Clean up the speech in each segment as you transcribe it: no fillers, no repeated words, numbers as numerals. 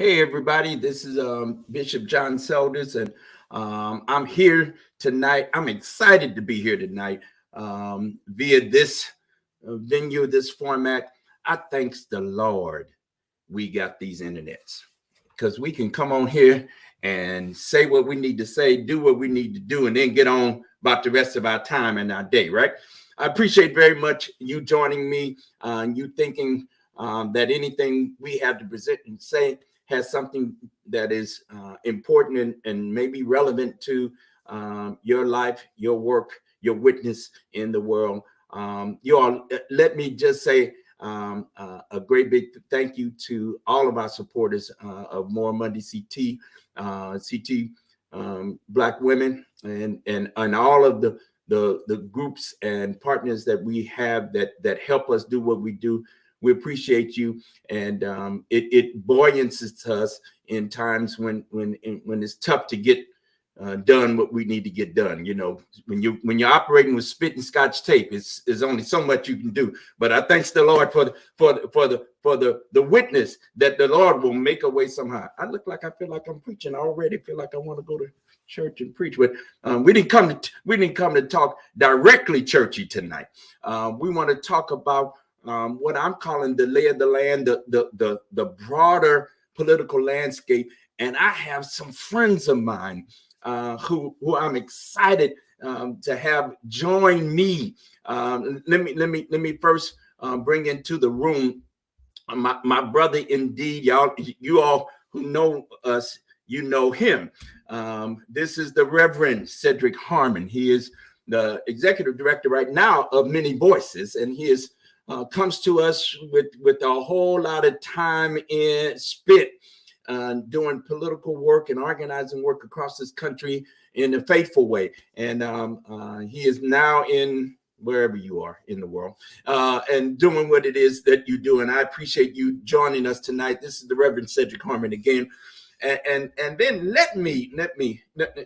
Hey, everybody, this is Bishop John Selders, and I'm here tonight. I'm excited to be here tonight via this venue, this format. I thanks the Lord we got these internets because we can come on here and say what we need to say, do what we need to do, and then get on about the rest of our time and our day, right? I appreciate very much you joining me, you thinking that anything we have to present and say has something that is important and maybe relevant to your life, your work, your witness in the world. You all, let me just say a great big thank you to all of our supporters of More Monday CT, Black women, and all of the groups and partners that we have that help us do what we do. We appreciate you, and it buoyances us in times when it's tough to get done what we need to get done. You know, when you're operating with spit and scotch tape, it's only so much you can do. But I thanks the Lord for the witness that the Lord will make a way somehow. I look like I feel like I'm preaching. I already feel like I want to go to church and preach, but we didn't come to talk directly churchy tonight. We want to talk about what I'm calling the lay of the land, the broader political landscape. And I have some friends of mine who I'm excited to have join me. Let me first bring into the room my brother indeed. You all who know us, you know him. This is the Reverend Cedric Harmon. He is the executive director right now of Many Voices, and he is comes to us with a whole lot of time in spit doing political work and organizing work across this country in a faithful way. And he is now in wherever you are in the world and doing what it is that you do. And I appreciate you joining us tonight. This is the Reverend Cedric Harmon again. And then let me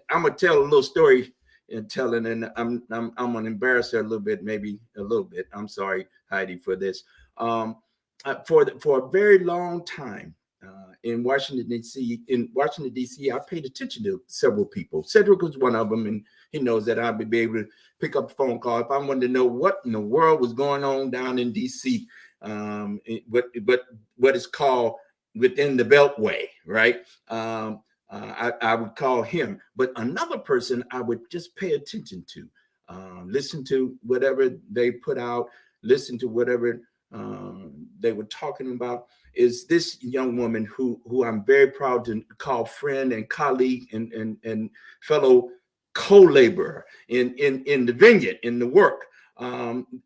I'm gonna tell a little story and telling, and I'm gonna embarrass her a little bit, maybe a little bit. I'm sorry, Heidi, for this. For a very long time in Washington D.C., I paid attention to several people. Cedric was one of them, and he knows that I'll be able to pick up the phone call if I wanted to know what in the world was going on down in D.C. What is called within the Beltway, right? I would call him. But another person I would just pay attention to, listen to whatever they put out, listen to whatever they were talking about, is this young woman who I'm very proud to call friend and colleague and fellow co-laborer in the vineyard, in the work.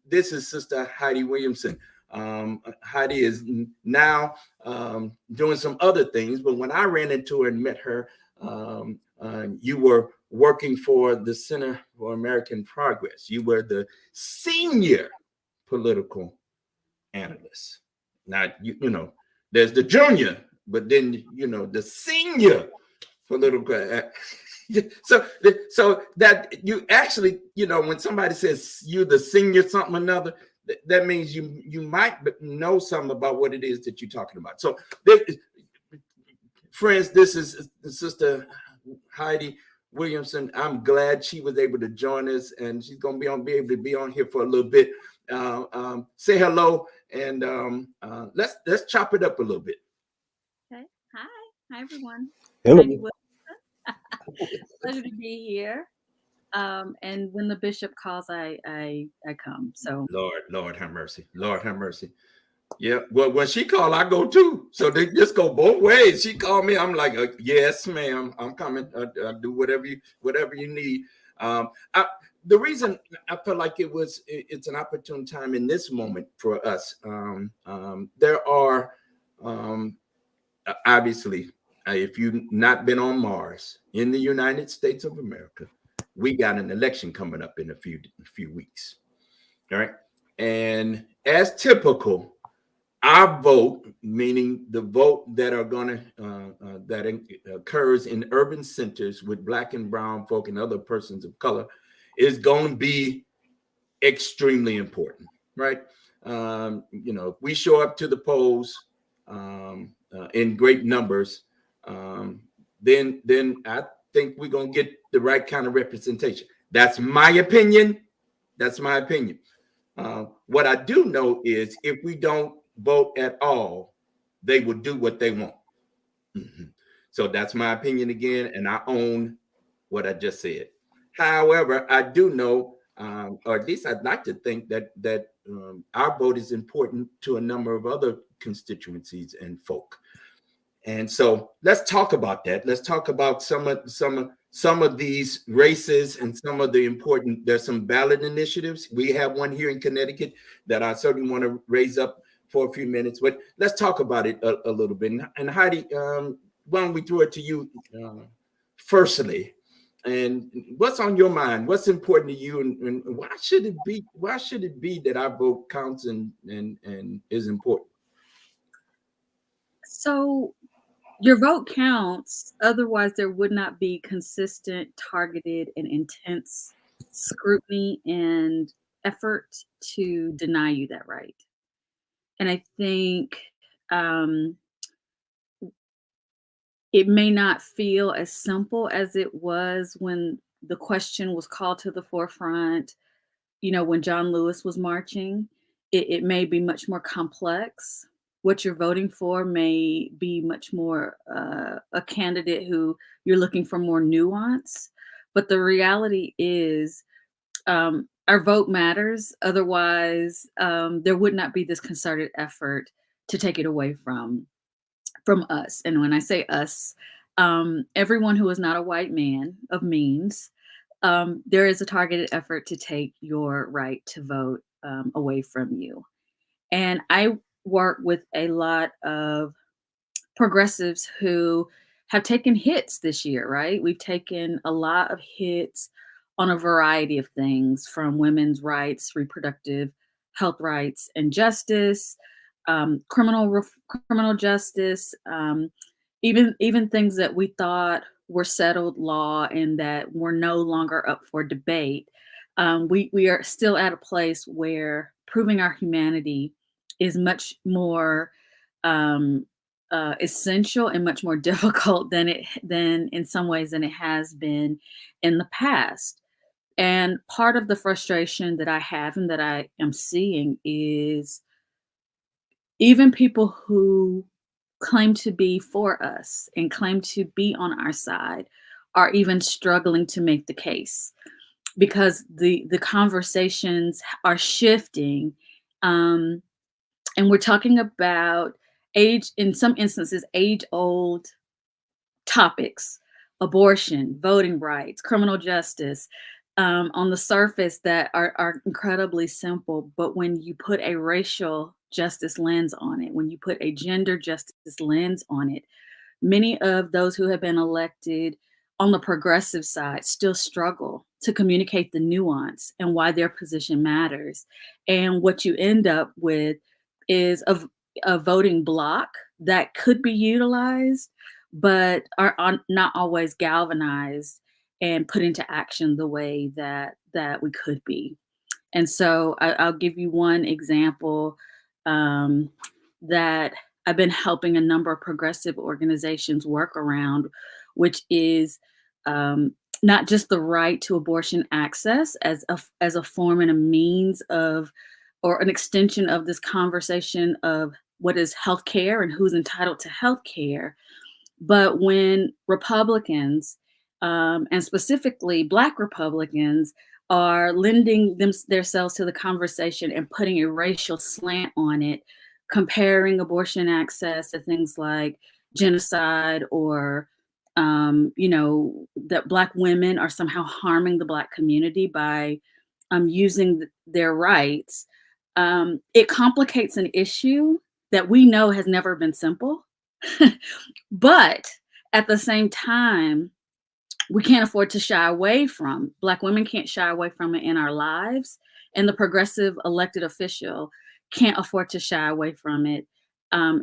This is Sister Heidi Williamson. Heidi is now doing some other things, but when I ran into her and met her, you were working for the Center for American Progress. You were the senior political analyst. Now, you know, there's the junior, but then, you know, the senior political. So that you actually, you know, when somebody says you're the senior something or another, that means you might know something about what it is that you're talking about. So, friends, this is Sister Heidi Williamson. I'm glad she was able to join us, and she's going to be able to be on here for a little bit. Say hello, and let's chop it up a little bit. Okay. Hi everyone. Hello. Pleasure to be here. And when the bishop calls, I come. So Lord have mercy. Lord have mercy. Yeah. Well, when she called, I go too. So they just go both ways. She called me. I'm like, yes, ma'am. I'm coming. I'll do whatever you need. The reason I felt like it's an opportune time in this moment for us. There are obviously, if you've not been on Mars in the United States of America, we got an election coming up in a few weeks. All right. And as typical, our vote, meaning the vote that are going to that occurs in urban centers with Black and brown folk and other persons of color, is going to be extremely important, right? You know, if we show up to the polls, in great numbers, then I think we're gonna get the right kind of representation. That's my opinion. That's my opinion. What I do know is if we don't vote at all, they will do what they want. Mhm. So that's my opinion again, and I own what I just said. However, I do know, or at least I'd like to think that our vote is important to a number of other constituencies and folk. And so let's talk about that. Let's talk about some of these races and some of the important. There's some ballot initiatives. We have one here in Connecticut that I certainly want to raise up for a few minutes. But let's talk about it a little bit. And Heidi, why don't we throw it to you firstly? And what's on your mind? What's important to you? And why should it be? Why should it be that our vote counts and is important? So your vote counts, otherwise there would not be consistent, targeted, and intense scrutiny and effort to deny you that right. And I think um, it may not feel as simple as it was when the question was called to the forefront, when John Lewis was marching. It may be much more complex. What you're voting for may be much more a candidate who you're looking for more nuance. But the reality is, our vote matters. Otherwise, there would not be this concerted effort to take it away from us. And when I say us, everyone who is not a white man of means, there is a targeted effort to take your right to vote away from you. And I work with a lot of progressives who have taken hits this year, right? We've taken a lot of hits on a variety of things, from women's rights, reproductive health rights and justice, criminal justice, even things that we thought were settled law and that were no longer up for debate. We are still at a place where proving our humanity is much more um, essential and much more difficult than in some ways than it has been in the past. And part of the frustration that I have and that I am seeing is even people who claim to be for us and claim to be on our side are even struggling to make the case because the conversations are shifting, um, and we're talking about age, in some instances, age old topics: abortion, voting rights, criminal justice, on the surface that are incredibly simple. But when you put a racial justice lens on it, when you put a gender justice lens on it, many of those who have been elected on the progressive side still struggle to communicate the nuance and why their position matters. And what you end up with is a voting block that could be utilized, but are not always galvanized and put into action the way that we could be. And so I'll give you one example, um, that I've been helping a number of progressive organizations work around, which is not just the right to abortion access as a form and a means of, or an extension of this conversation of what is healthcare and who's entitled to healthcare, but when Republicans, and specifically Black Republicans, are lending themselves to the conversation and putting a racial slant on it, comparing abortion access to things like genocide, or that Black women are somehow harming the Black community by using their rights. It complicates an issue that we know has never been simple. But at the same time, we can't afford to shy away from. Black women can't shy away from it in our lives, and the progressive elected official can't afford to shy away from it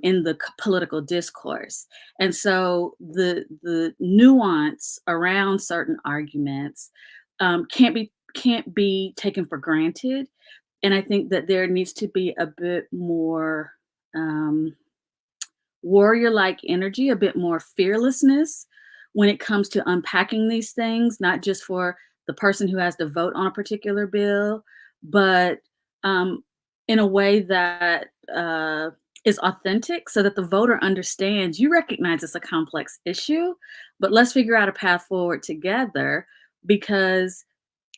in the political discourse. And so the nuance around certain arguments can't be taken for granted. And I think that there needs to be a bit more. Um, warrior-like energy, a bit more fearlessness when it comes to unpacking these things, not just for the person who has to vote on a particular bill, but um, in a way that is authentic so that the voter understands you recognize it's a complex issue, but let's figure out a path forward together because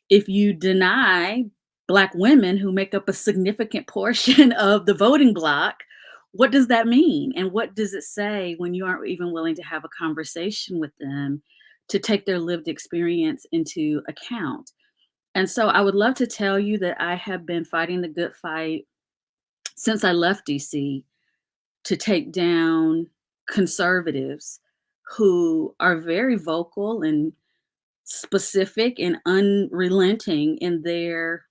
if you deny Black women who make up a significant portion of the voting bloc, what does that mean? And what does it say when you aren't even willing to have a conversation with them to take their lived experience into account? And so I would love to tell you that I have been fighting the good fight since I left DC to take down conservatives who are very vocal and specific and unrelenting in their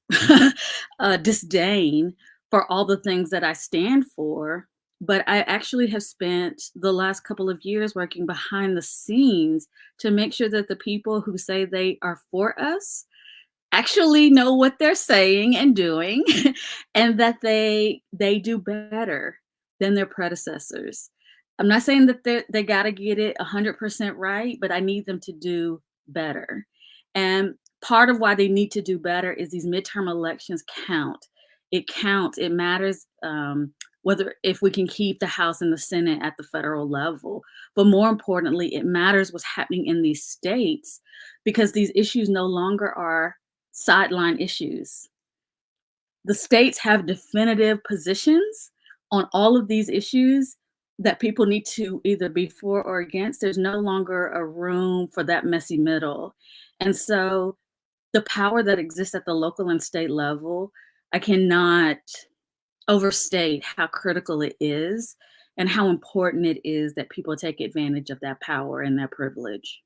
disdain for all the things that I stand for. But I actually have spent the last couple of years working behind the scenes to make sure that the people who say they are for us actually know what they're saying and doing and that they do better than their predecessors. I'm not saying that they got to get it 100% right, but I need them to do better. And part of why they need to do better is these midterm elections count. It counts. It matters whether if we can keep the House and the Senate at the federal level. But more importantly, it matters what's happening in these states because these issues no longer are sideline issues. The states have definitive positions on all of these issues that people need to either be for or against. There's no longer a room for that messy middle. And so the power that exists at the local and state level, I cannot overstate how critical it is and how important it is that people take advantage of that power and that privilege.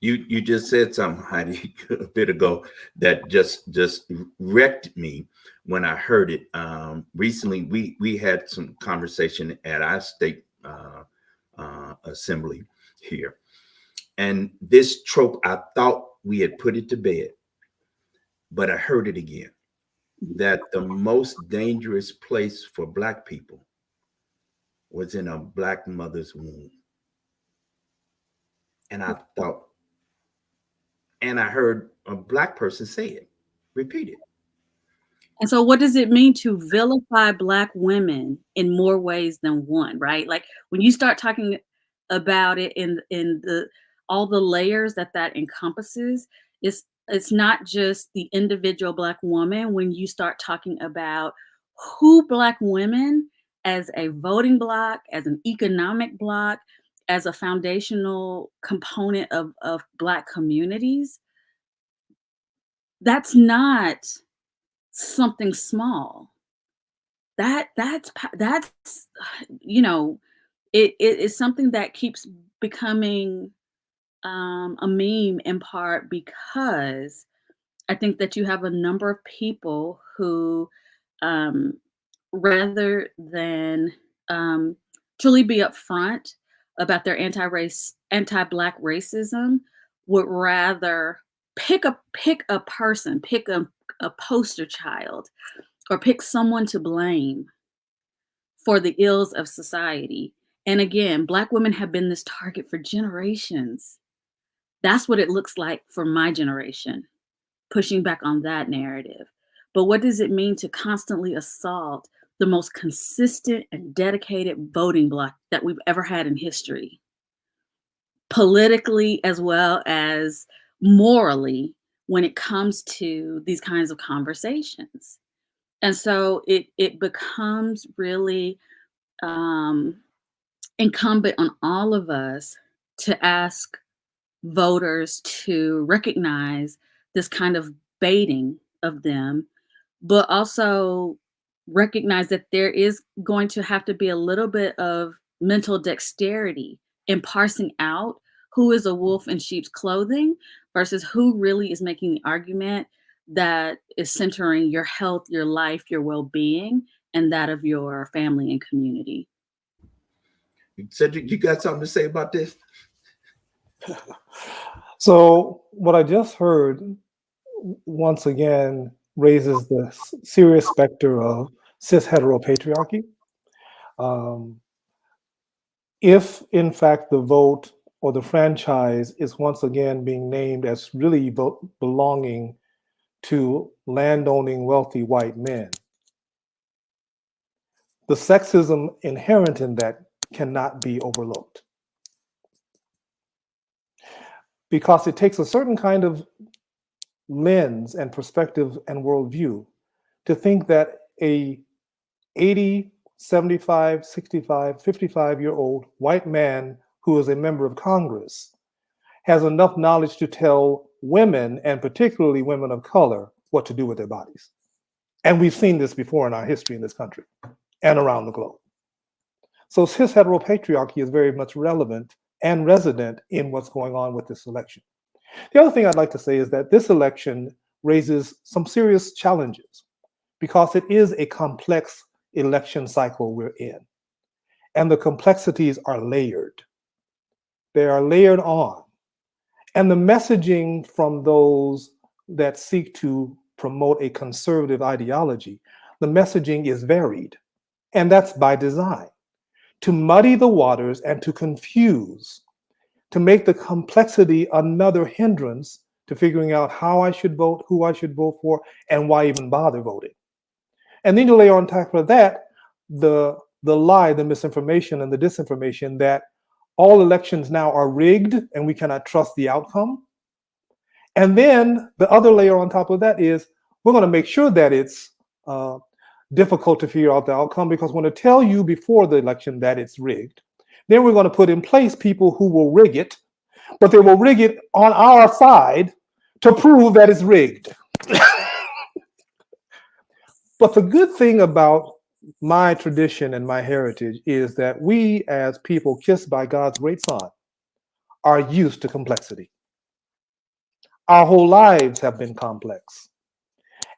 You just said something, Heidi, a bit ago that just wrecked me when I heard it. Recently, we had some conversation at our state assembly here, and this trope, I thought we had put it to bed, but I heard it again. That the most dangerous place for Black people was in a Black mother's womb, and I thought. And I heard a Black person say it, repeat it. And so what does it mean to vilify Black women in more ways than one, right? Like when you start talking about it in the all the layers that that encompasses, it's not just the individual Black woman when you start talking about who Black women as a voting bloc, as an economic bloc, as a foundational component of Black communities, that's not something small. That's you know, it is something that keeps becoming a meme in part because I think that you have a number of people who, um, rather than truly be upfront about their anti-Black racism, would rather pick a person, pick a poster child, or pick someone to blame for the ills of society. And again, Black women have been this target for generations. That's what it looks like for my generation, pushing back on that narrative. But what does it mean to constantly assault the most consistent and dedicated voting bloc that we've ever had in history, politically as well as morally, when it comes to these kinds of conversations? And so it becomes really incumbent on all of us to ask voters to recognize this kind of baiting of them, but also recognize that there is going to have to be a little bit of mental dexterity in parsing out who is a wolf in sheep's clothing versus who really is making the argument that is centering your health, your life, your well-being, and that of your family and community. Cedric, you got something to say about this? So what I just heard once again raises the serious specter of cis heteropatriarchy. if in fact the vote or the franchise is once again being named as really belonging to landowning wealthy white men, the sexism inherent in that cannot be overlooked. Because it takes a certain kind of lens and perspective and worldview to think that a 80, 75, 65, 55-year-old white man who is a member of Congress has enough knowledge to tell women, and particularly women of color, what to do with their bodies. And we've seen this before in our history in this country and around the globe. So cis heteropatriarchy is very much relevant and resident in what's going on with this election. The other thing I'd like to say is that this election raises some serious challenges because it is a complex election cycle we're in. And the complexities are layered. They are layered on. And the messaging from those that seek to promote a conservative ideology, the messaging is varied. And that's by design, to muddy the waters and to confuse, to make the complexity another hindrance to figuring out how I should vote, who I should vote for, and why even bother voting. And then you layer on top of that the lie, the misinformation, and the disinformation that all elections now are rigged and we cannot trust the outcome. And then the other layer on top of that is we're going to make sure that it's difficult to figure out the outcome because we're going to tell you before the election that it's rigged. Then we're going to put in place people who will rig it, but they will rig it on our side to prove that it's rigged. But the good thing about my tradition and my heritage is that we, as people kissed by God's great Son, are used to complexity. Our whole lives have been complex.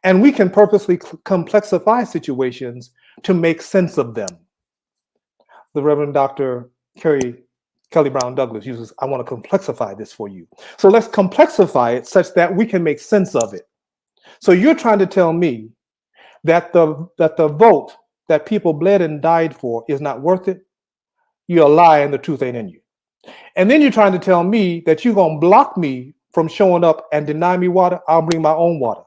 And we can purposely complexify situations to make sense of them. The Reverend Dr. Kelly Brown Douglas uses, I want to complexify this for you. So let's complexify it such that we can make sense of it. So you're trying to tell me that the vote that people bled and died for is not worth it? You're a lie and the truth ain't in you. And then you're trying to tell me that you're going to block me from showing up and deny me water. I'll bring my own water.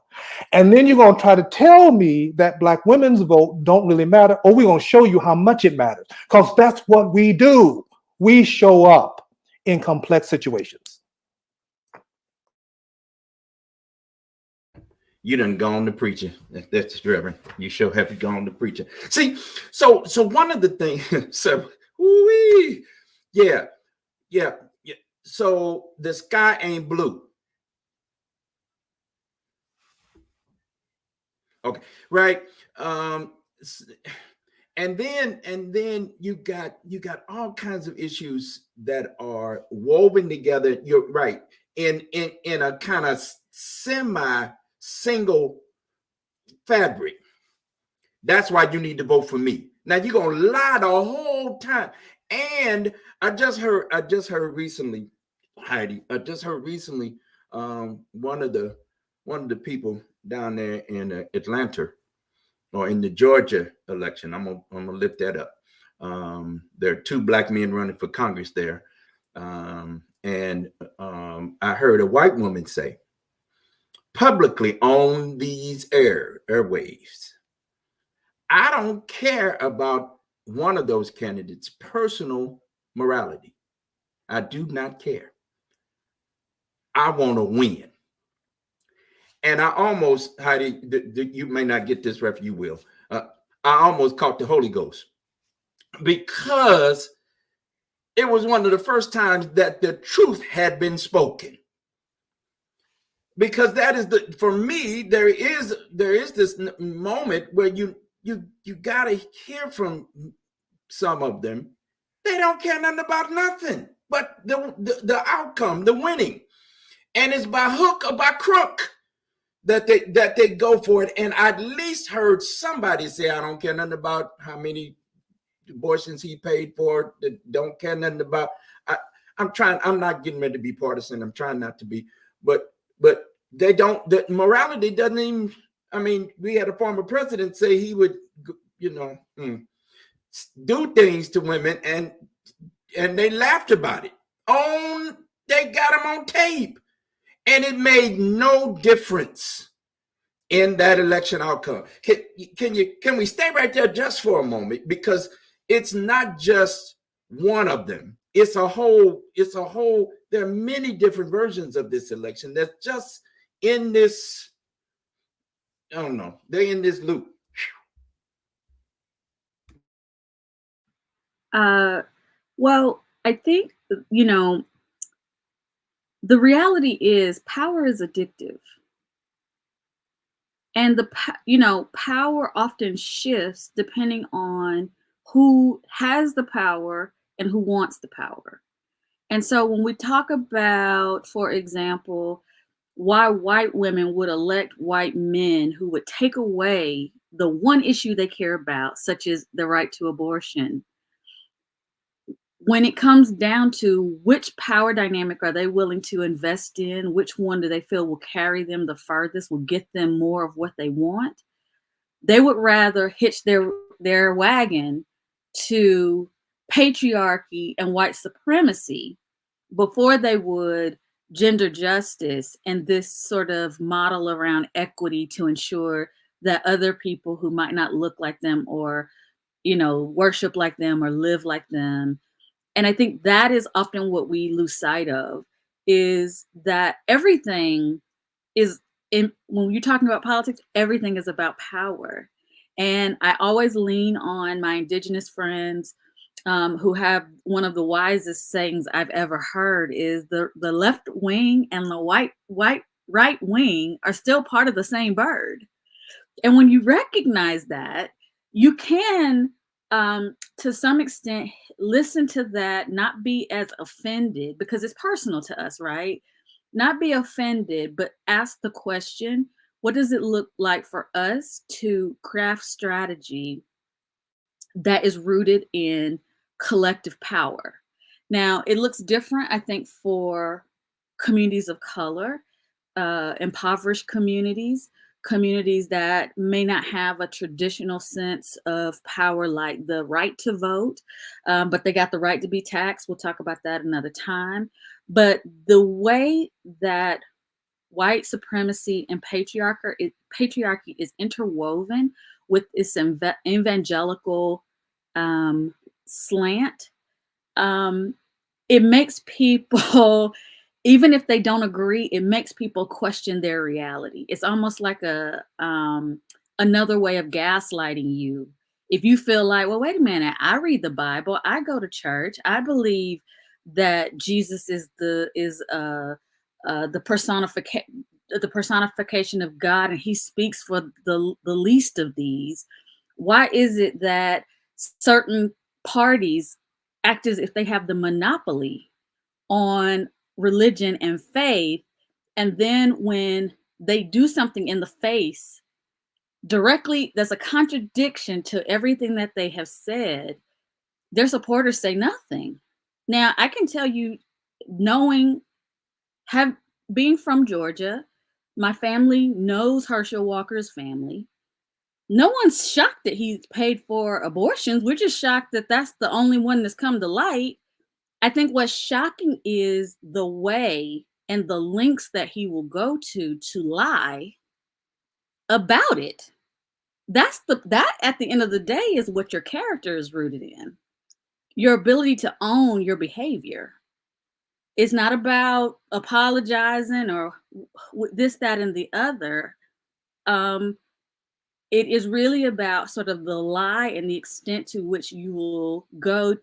And then you're going to try to tell me that Black women's vote don't really matter, or we're going to show you how much it matters, because that's what we do. We show up in complex situations. You done gone to preaching. That's Reverend. You sure have gone to preaching. See, so one of the things, so yeah. So the sky ain't blue. Okay, right. And then you got all kinds of issues that are woven together. You're right, in a kind of semi-single fabric. That's why you need to vote for me. Now you're gonna lie the whole time. And I just heard recently, Heidi. One of the people down there in Atlanta, or in the Georgia election. I'm gonna lift that up. There are two Black men running for Congress there, and I heard a white woman say publicly on these airwaves, "I don't care about one of those candidates' personal morality. I do not care. I want to win." And I almost, Heidi, you may not get this ref, you will. I almost caught the Holy Ghost, because it was one of the first times that the truth had been spoken. Because that is for me, there is this moment where you gotta hear from some of them. They don't care nothing about nothing but the outcome, the winning, and it's by hook or by crook that they go for it. And I at least heard somebody say, "I don't care nothing about how many abortions he paid for. Don't care nothing about." I'm not getting ready to be partisan. I'm trying not to be, but they don't. The morality doesn't even. I mean, we had a former president say he would, do things to women, and and they laughed about it. They got them on tape, and it made no difference in that election outcome. Can we stay right there just for a moment, because it's not just one of them. It's a whole. There are many different versions of this election that's just in this. I don't know. They're in this loop. Well, I think, the reality is power is addictive. And power often shifts depending on who has the power and who wants the power. And so when we talk about, for example, why white women would elect white men who would take away the one issue they care about, such as the right to abortion, when it comes down to which power dynamic are they willing to invest in, which one do they feel will carry them the furthest, will get them more of what they want, they would rather hitch their wagon to patriarchy and white supremacy before they would gender justice and this sort of model around equity to ensure that other people who might not look like them or, worship like them or live like them. And I think that is often what we lose sight of, is that everything is when you're talking about politics, everything is about power. And I always lean on my indigenous friends who have one of the wisest sayings I've ever heard is the left wing and the right wing are still part of the same bird. And when you recognize that, you can, to some extent, listen to that, not be as offended, because it's personal to us, right? Not be offended, but ask the question, what does it look like for us to craft strategy that is rooted in collective power? Now, it looks different, I think, for communities of color, impoverished communities that may not have a traditional sense of power like the right to vote, but they got the right to be taxed. We'll talk about that another time. But the way that white supremacy and patriarchy is interwoven with this evangelical slant, it makes people, even if they don't agree, it makes people question their reality. It's almost like another way of gaslighting you. If you feel like, well, wait a minute, I read the Bible, I go to church, I believe that Jesus is the personification of God, and he speaks for the least of these. Why is it that certain parties act as if they have the monopoly on religion and faith, and then when they do something in the face directly that's a contradiction to everything that they have said, their supporters say nothing? Now, I can tell you, being from Georgia, my family knows Herschel Walker's family. No one's shocked that he's paid for abortions. We're just shocked that that's the only one that's come to light. I think what's shocking is the way and the lengths that he will go to lie about it. That at the end of the day is what your character is rooted in. Your ability to own your behavior. It's not about apologizing or this, that, and the other. It is really about sort of the lie and the extent to which you will go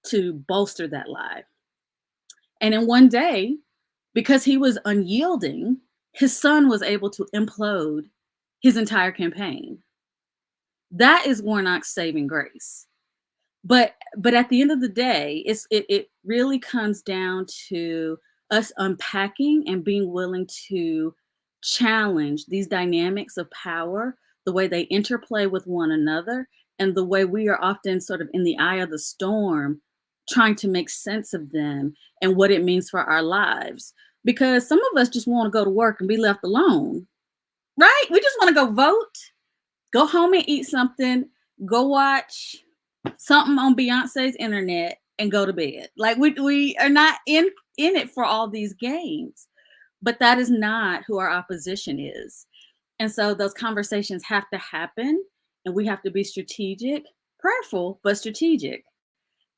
to bolster that lie. And in one day, because he was unyielding, his son was able to implode his entire campaign. That is Warnock's saving grace. But at the end of the day, it really comes down to us unpacking and being willing to challenge these dynamics of power, the way they interplay with one another, and the way we are often sort of in the eye of the storm, trying to make sense of them and what it means for our lives. Because some of us just want to go to work and be left alone, right? We just want to go vote, go home and eat something, go watch something on Beyonce's internet, and go to bed. Like we are not in it for all these games. But that is not who our opposition is. And so those conversations have to happen, and we have to be strategic, prayerful, but strategic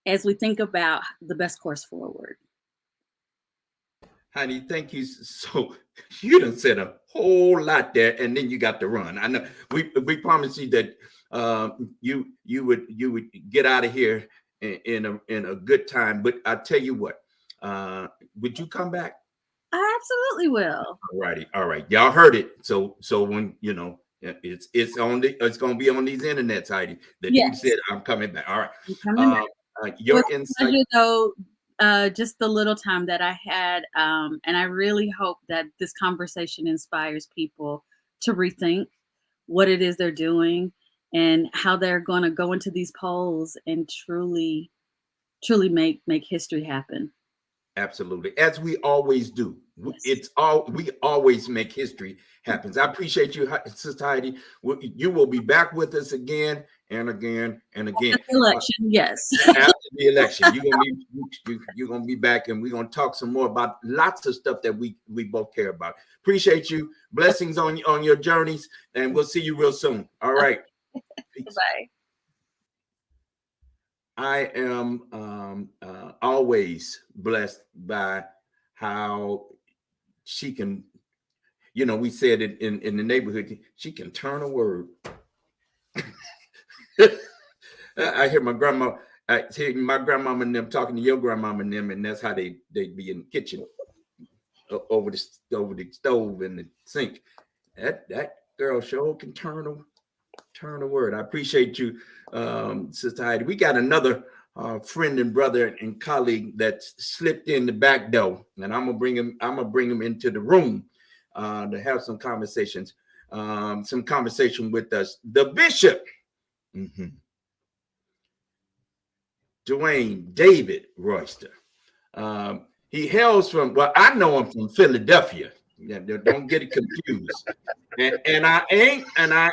as we think about the best course forward. Honey, thank you. So you done said a whole lot there, and then you got to run. I know we promised you that you would get out of here in a good time. But I tell you what, would you come back? I absolutely will. All right. Y'all heard it. So when it's gonna be on these internets, Heidi. That Yes. you said I'm coming back. All right. I'm coming back. Your With insight, pleasure, though, just the little time that I had, and I really hope that this conversation inspires people to rethink what it is they're doing and how they're going to go into these polls and truly make history happen. absolutely, as we always do. Yes. We always make history happen. I appreciate you, Sister Heidi. You will be back with us again and again and again. After the election, yes. After the election, you're gonna be back, and we're gonna talk some more about lots of stuff that we both care about. Appreciate you. Blessings on your journeys, and we'll see you real soon. All right. Bye. I am always blessed by how she can, we said it in the neighborhood, she can turn a word. I hear my grandma, I hear my grandmama and them talking to your grandmama and them, and that's how they be in the kitchen over the stove and the sink. That girl sure can turn a word. I appreciate you, Sister Heidi. We got another friend and brother and colleague that slipped in the back door, and I'm gonna bring him into the room to have some conversation with us. The bishop, Dwayne David Royster. He hails from, well, I know him from Philadelphia. Yeah, don't get it confused. And I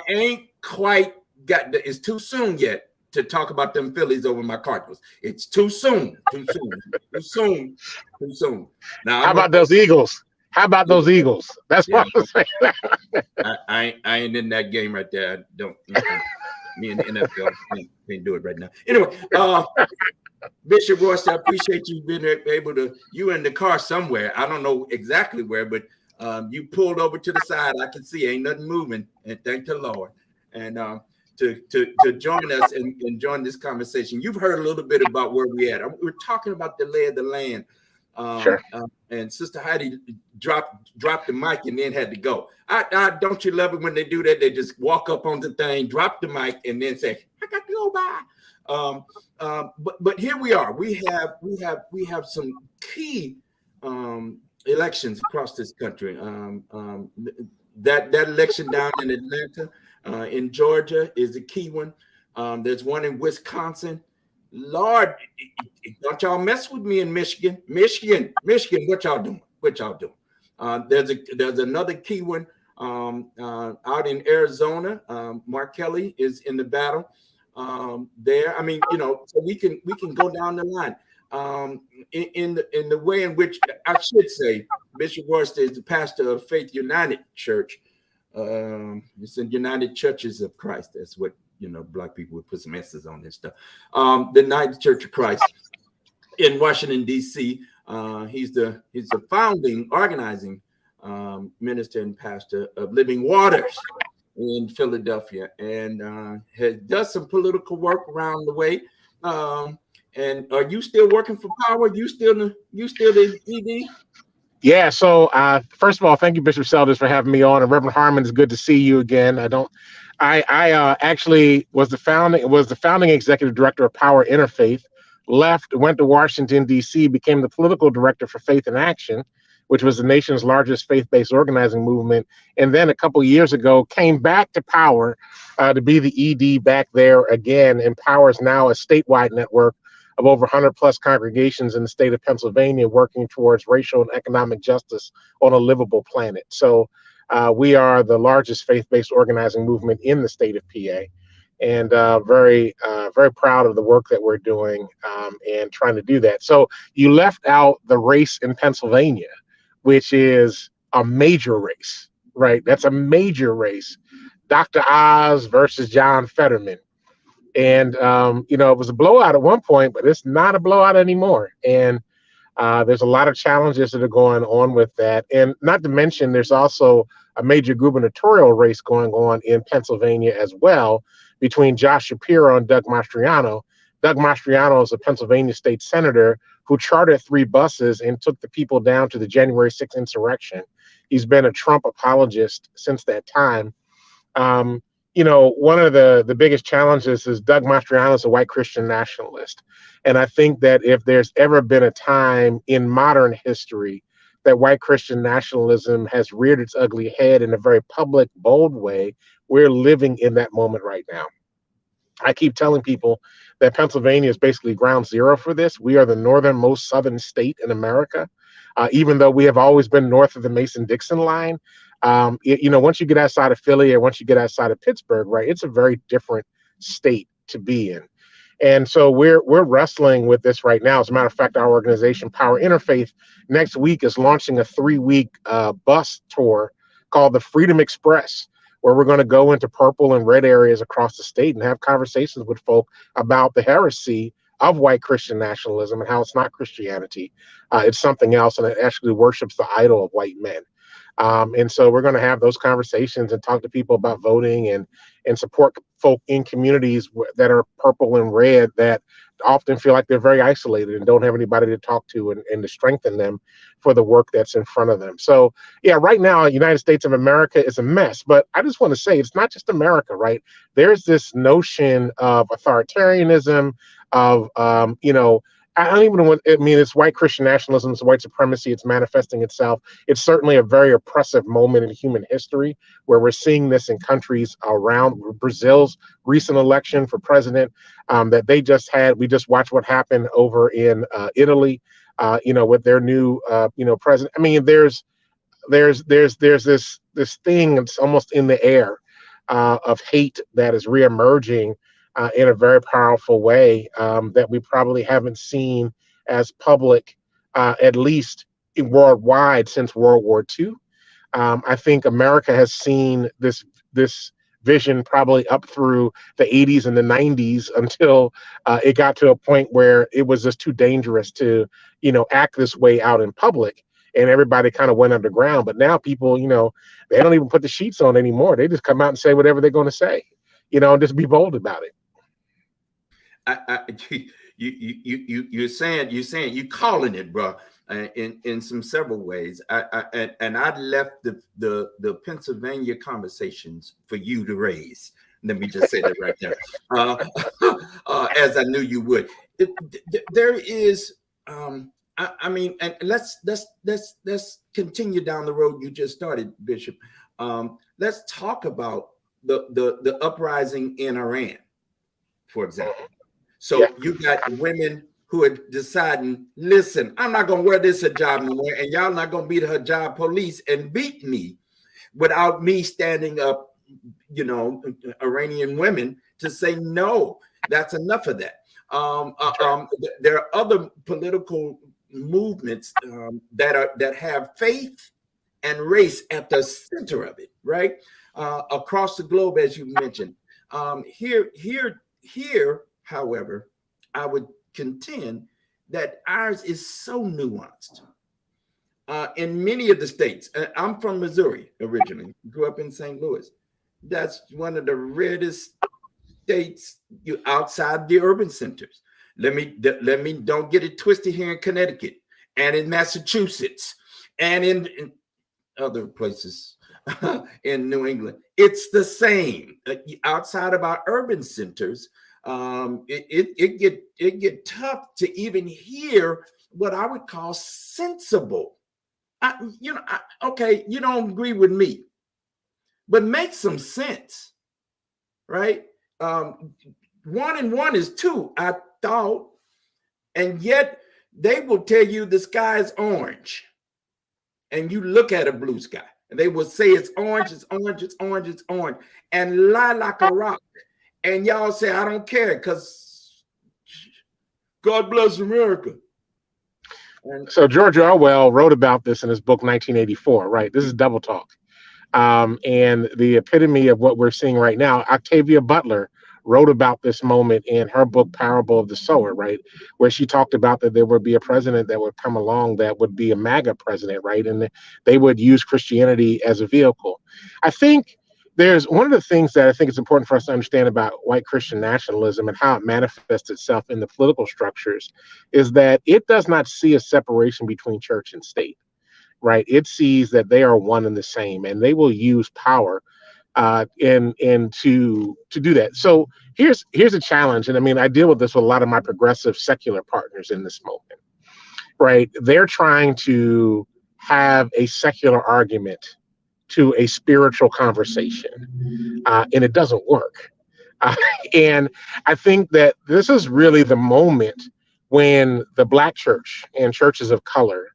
ain't quite got it's too soon yet to talk about them Phillies over my Cardinals. It's too soon. Now, how about those Eagles? That's what I'm saying. I ain't in that game right there. I don't. Me and the NFL can't do it right now. Anyway, Bishop Royster, I appreciate you being able to. You in the car somewhere. I don't know exactly where, but you pulled over to the side. I can see ain't nothing moving, and thank the Lord. And to join us and join this conversation, you've heard a little bit about where we're at. We're talking about the lay of the land. Sure. And Sister Heidi dropped the mic and then had to go. I don't you love it when they do that? They just walk up on the thing, drop the mic, and then say, "I got to go by." But here we are. We have some key elections across this country. That election down in Atlanta, in Georgia, is a key one. There's one in Wisconsin. Lord, don't y'all mess with me in Michigan. Michigan, what y'all doing? There's another key one out in Arizona. Mark Kelly is in the battle there. I mean, so we can go down the line. In the way in which I should say, Bishop Royster is the pastor of Faith United Church. It's in United Churches of Christ. That's what Black people would put some S's on this stuff. The United Church of Christ in Washington, D.C. He's the founding, organizing minister and pastor of Living Waters in Philadelphia, and does some political work around the way. And are you still working for Power? You still the ED? Yeah. So first of all, thank you, Bishop Selders, for having me on. And Reverend Harmon, it's good to see you again. I actually was the founding executive director of Power Interfaith. Went to Washington, D.C., became the political director for Faith in Action, which was the nation's largest faith-based organizing movement. And then a couple of years ago, came back to Power to be the ED back there again. And Power is now a statewide network of over 100 plus congregations in the state of Pennsylvania working towards racial and economic justice on a livable planet. So we are the largest faith-based organizing movement in the state of PA. and very proud of the work that we're doing and trying to do that. So you left out the race in Pennsylvania, which is a major race, right? That's a major race. Dr. Oz versus John Fetterman. And, it was a blowout at one point, but it's not a blowout anymore. And there's a lot of challenges that are going on with that. And not to mention, there's also a major gubernatorial race going on in Pennsylvania as well between Josh Shapiro and Doug Mastriano. Doug Mastriano is a Pennsylvania state senator who chartered 3 buses and took the people down to the January 6th insurrection. He's been a Trump apologist since that time. One of the biggest challenges is Doug Mastriano is a white Christian nationalist. And I think that if there's ever been a time in modern history that white Christian nationalism has reared its ugly head in a very public, bold way, we're living in that moment right now. I keep telling people that Pennsylvania is basically ground zero for this. We are the northernmost southern state in America, even though we have always been north of the Mason-Dixon line. Once you get outside of Philly or once you get outside of Pittsburgh, right, it's a very different state to be in. And so we're wrestling with this right now. As a matter of fact, our organization, Power Interfaith, next week is launching a 3-week bus tour called the Freedom Express, where we're going to go into purple and red areas across the state and have conversations with folk about the heresy of white Christian nationalism and how it's not Christianity. It's something else, and it actually worships the idol of white men. And so we're going to have those conversations and talk to people about voting and support folk in communities that are purple and red that often feel like they're very isolated and don't have anybody to talk to and to strengthen them for the work that's in front of them. So, yeah, right now, United States of America is a mess. But I just want to say it's not just America, right? There's this notion of authoritarianism, of, I don't even know it's white Christian nationalism, it's white supremacy, it's manifesting itself. It's certainly a very oppressive moment in human history where we're seeing this in countries around. Brazil's recent election for president that they just had. We just watched what happened over in Italy, with their new, president. I mean, there's this thing that's almost in the air of hate that is reemerging in a very powerful way that we probably haven't seen as public, at least worldwide, since World War II. I think America has seen this vision probably up through the 80s and the 90s until it got to a point where it was just too dangerous to, act this way out in public. And everybody kind of went underground. But now people, they don't even put the sheets on anymore. They just come out and say whatever they're going to say, and just be bold about it. You're saying you calling it, bro, in some several ways. I left the Pennsylvania conversations for you to raise. Let me just say that right there, as I knew you would. There is, and let's continue down the road you just started, Bishop. Let's talk about the uprising in Iran, for example. So yeah. You got women who are deciding, listen, I'm not going to wear this hijab anymore, and y'all not going to be the hijab police and beat me without me standing up, Iranian women to say, no, that's enough of that. There are other political movements that have faith and race at the center of it, right? Across the globe, as you mentioned. Here, however, I would contend that ours is so nuanced. In many of the states, I'm from Missouri originally, grew up in St. Louis. That's one of the reddest states outside the urban centers. Let me don't get it twisted here in Connecticut and in Massachusetts and in other places in New England. It's the same. Outside of our urban centers, it get tough to even hear what I would call sensible. Okay, you don't agree with me, but make some sense, right? 1 and 1 is 2, I thought, and yet they will tell you the sky is orange, and you look at a blue sky, and they will say it's orange, it's orange, it's orange, it's orange, and lie like a rock. and y'all say, I don't care because God bless America. And So George Orwell wrote about this in his book 1984, right? This is double talk. And the epitome of what we're seeing right now, Octavia Butler wrote about this moment in her book Parable of the Sower, right, where she talked about that there would be a president that would come along that would be a MAGA president, right, and they would use Christianity as a vehicle. I think there's one of the things that I think it's important for us to understand about white Christian nationalism and how it manifests itself in the political structures is that it does not see a separation between church and state. Right, it sees that they are one and the same, and they will use power and to do that. So here's a challenge, and I mean I deal with this with a lot of my progressive secular partners in this moment. Right, they're trying to have a secular argument to a spiritual conversation, and it doesn't work. And I think that this is really the moment when the Black church and churches of color,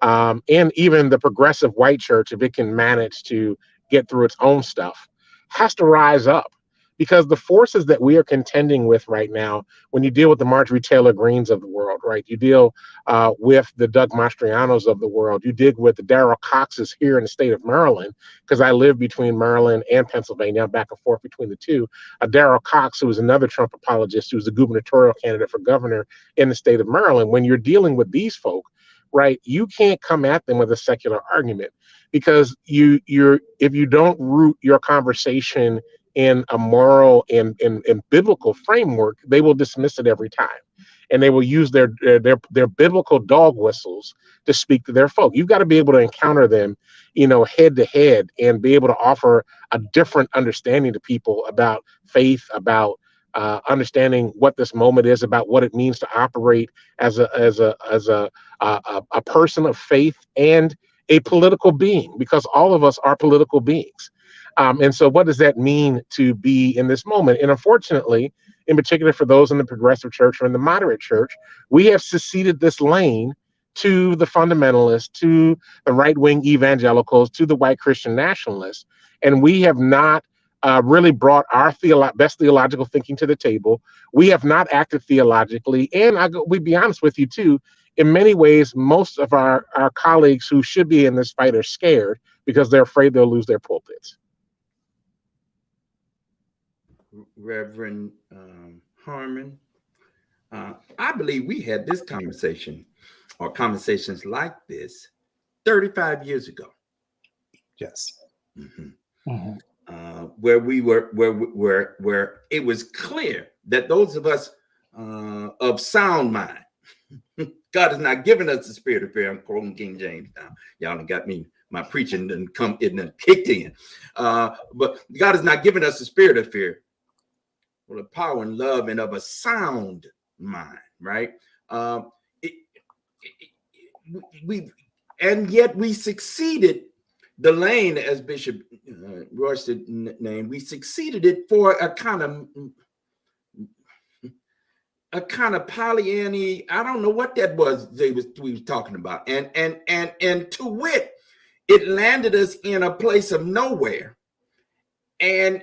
and even the progressive white church, if it can manage to get through its own stuff, has to rise up. Because the forces that we are contending with right now, when you deal with the Marjorie Taylor Greens of the world, right, you deal with the Doug Mastrianos of the world, you deal with the Darrell Coxes here in the state of Maryland, because I live between Maryland and Pennsylvania, I'm back and forth between the two. Darrell Cox, who is another Trump apologist, who's the gubernatorial candidate for governor in the state of Maryland. When you're dealing with these folk, right, you can't come at them with a secular argument, because if you don't root your conversation in a moral and biblical framework, they will dismiss it every time, and they will use their biblical dog whistles to speak to their folk. You've got to be able to encounter them, head to head, and be able to offer a different understanding to people about faith, about understanding what this moment is, about what it means to operate as a person of faith and a political being, because all of us are political beings. And so what does that mean to be in this moment? And unfortunately, in particular for those in the progressive church or in the moderate church, we have seceded this lane to the fundamentalists, to the right-wing evangelicals, to the white Christian nationalists. And we have not really brought our best theological thinking to the table. We have not acted theologically. And we'd be honest with you, too, in many ways, most of our colleagues who should be in this fight are scared because they're afraid they'll lose their pulpits. Reverend Harmon, I believe we had this conversation or conversations like this 35 years ago. Yes. Mm-hmm. Mm-hmm. Where we were, where it was clear that those of us of sound mind, God has not given us the spirit of fear. I'm quoting King James now. Y'all done got me. My preaching didn't come in and kicked in. But God has not given us the spirit of fear, well, of power and love and of a sound mind, right? And yet we succeeded the lane, as Bishop Royster named, we succeeded it for a kind of Pollyanny. I don't know what that was we was talking about. And to wit, it landed us in a place of nowhere and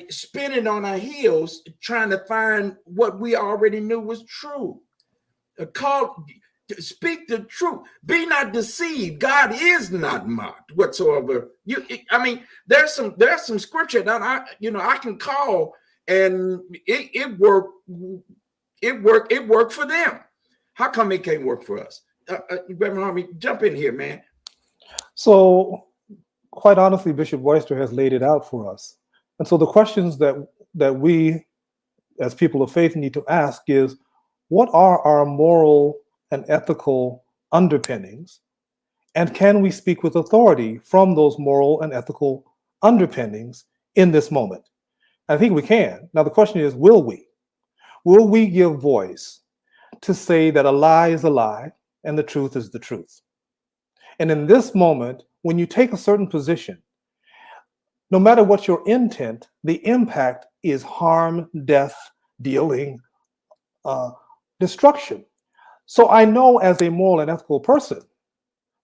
spinning on our heels, trying to find what we already knew was true. Speak the truth. Be not deceived. God is not mocked whatsoever. There's some scripture that I can call, and it worked. It worked for them. How come it can't work for us? Reverend Harmon, jump in here, man. So, quite honestly, Bishop Royster has laid it out for us. And so the questions that we, as people of faith, need to ask is, what are our moral and ethical underpinnings? And can we speak with authority from those moral and ethical underpinnings in this moment? I think we can. Now, the question is, will we? Will we give voice to say that a lie is a lie and the truth is the truth? And in this moment, when you take a certain position, no matter what your intent, the impact is harm, death, dealing, destruction. So I know as a moral and ethical person,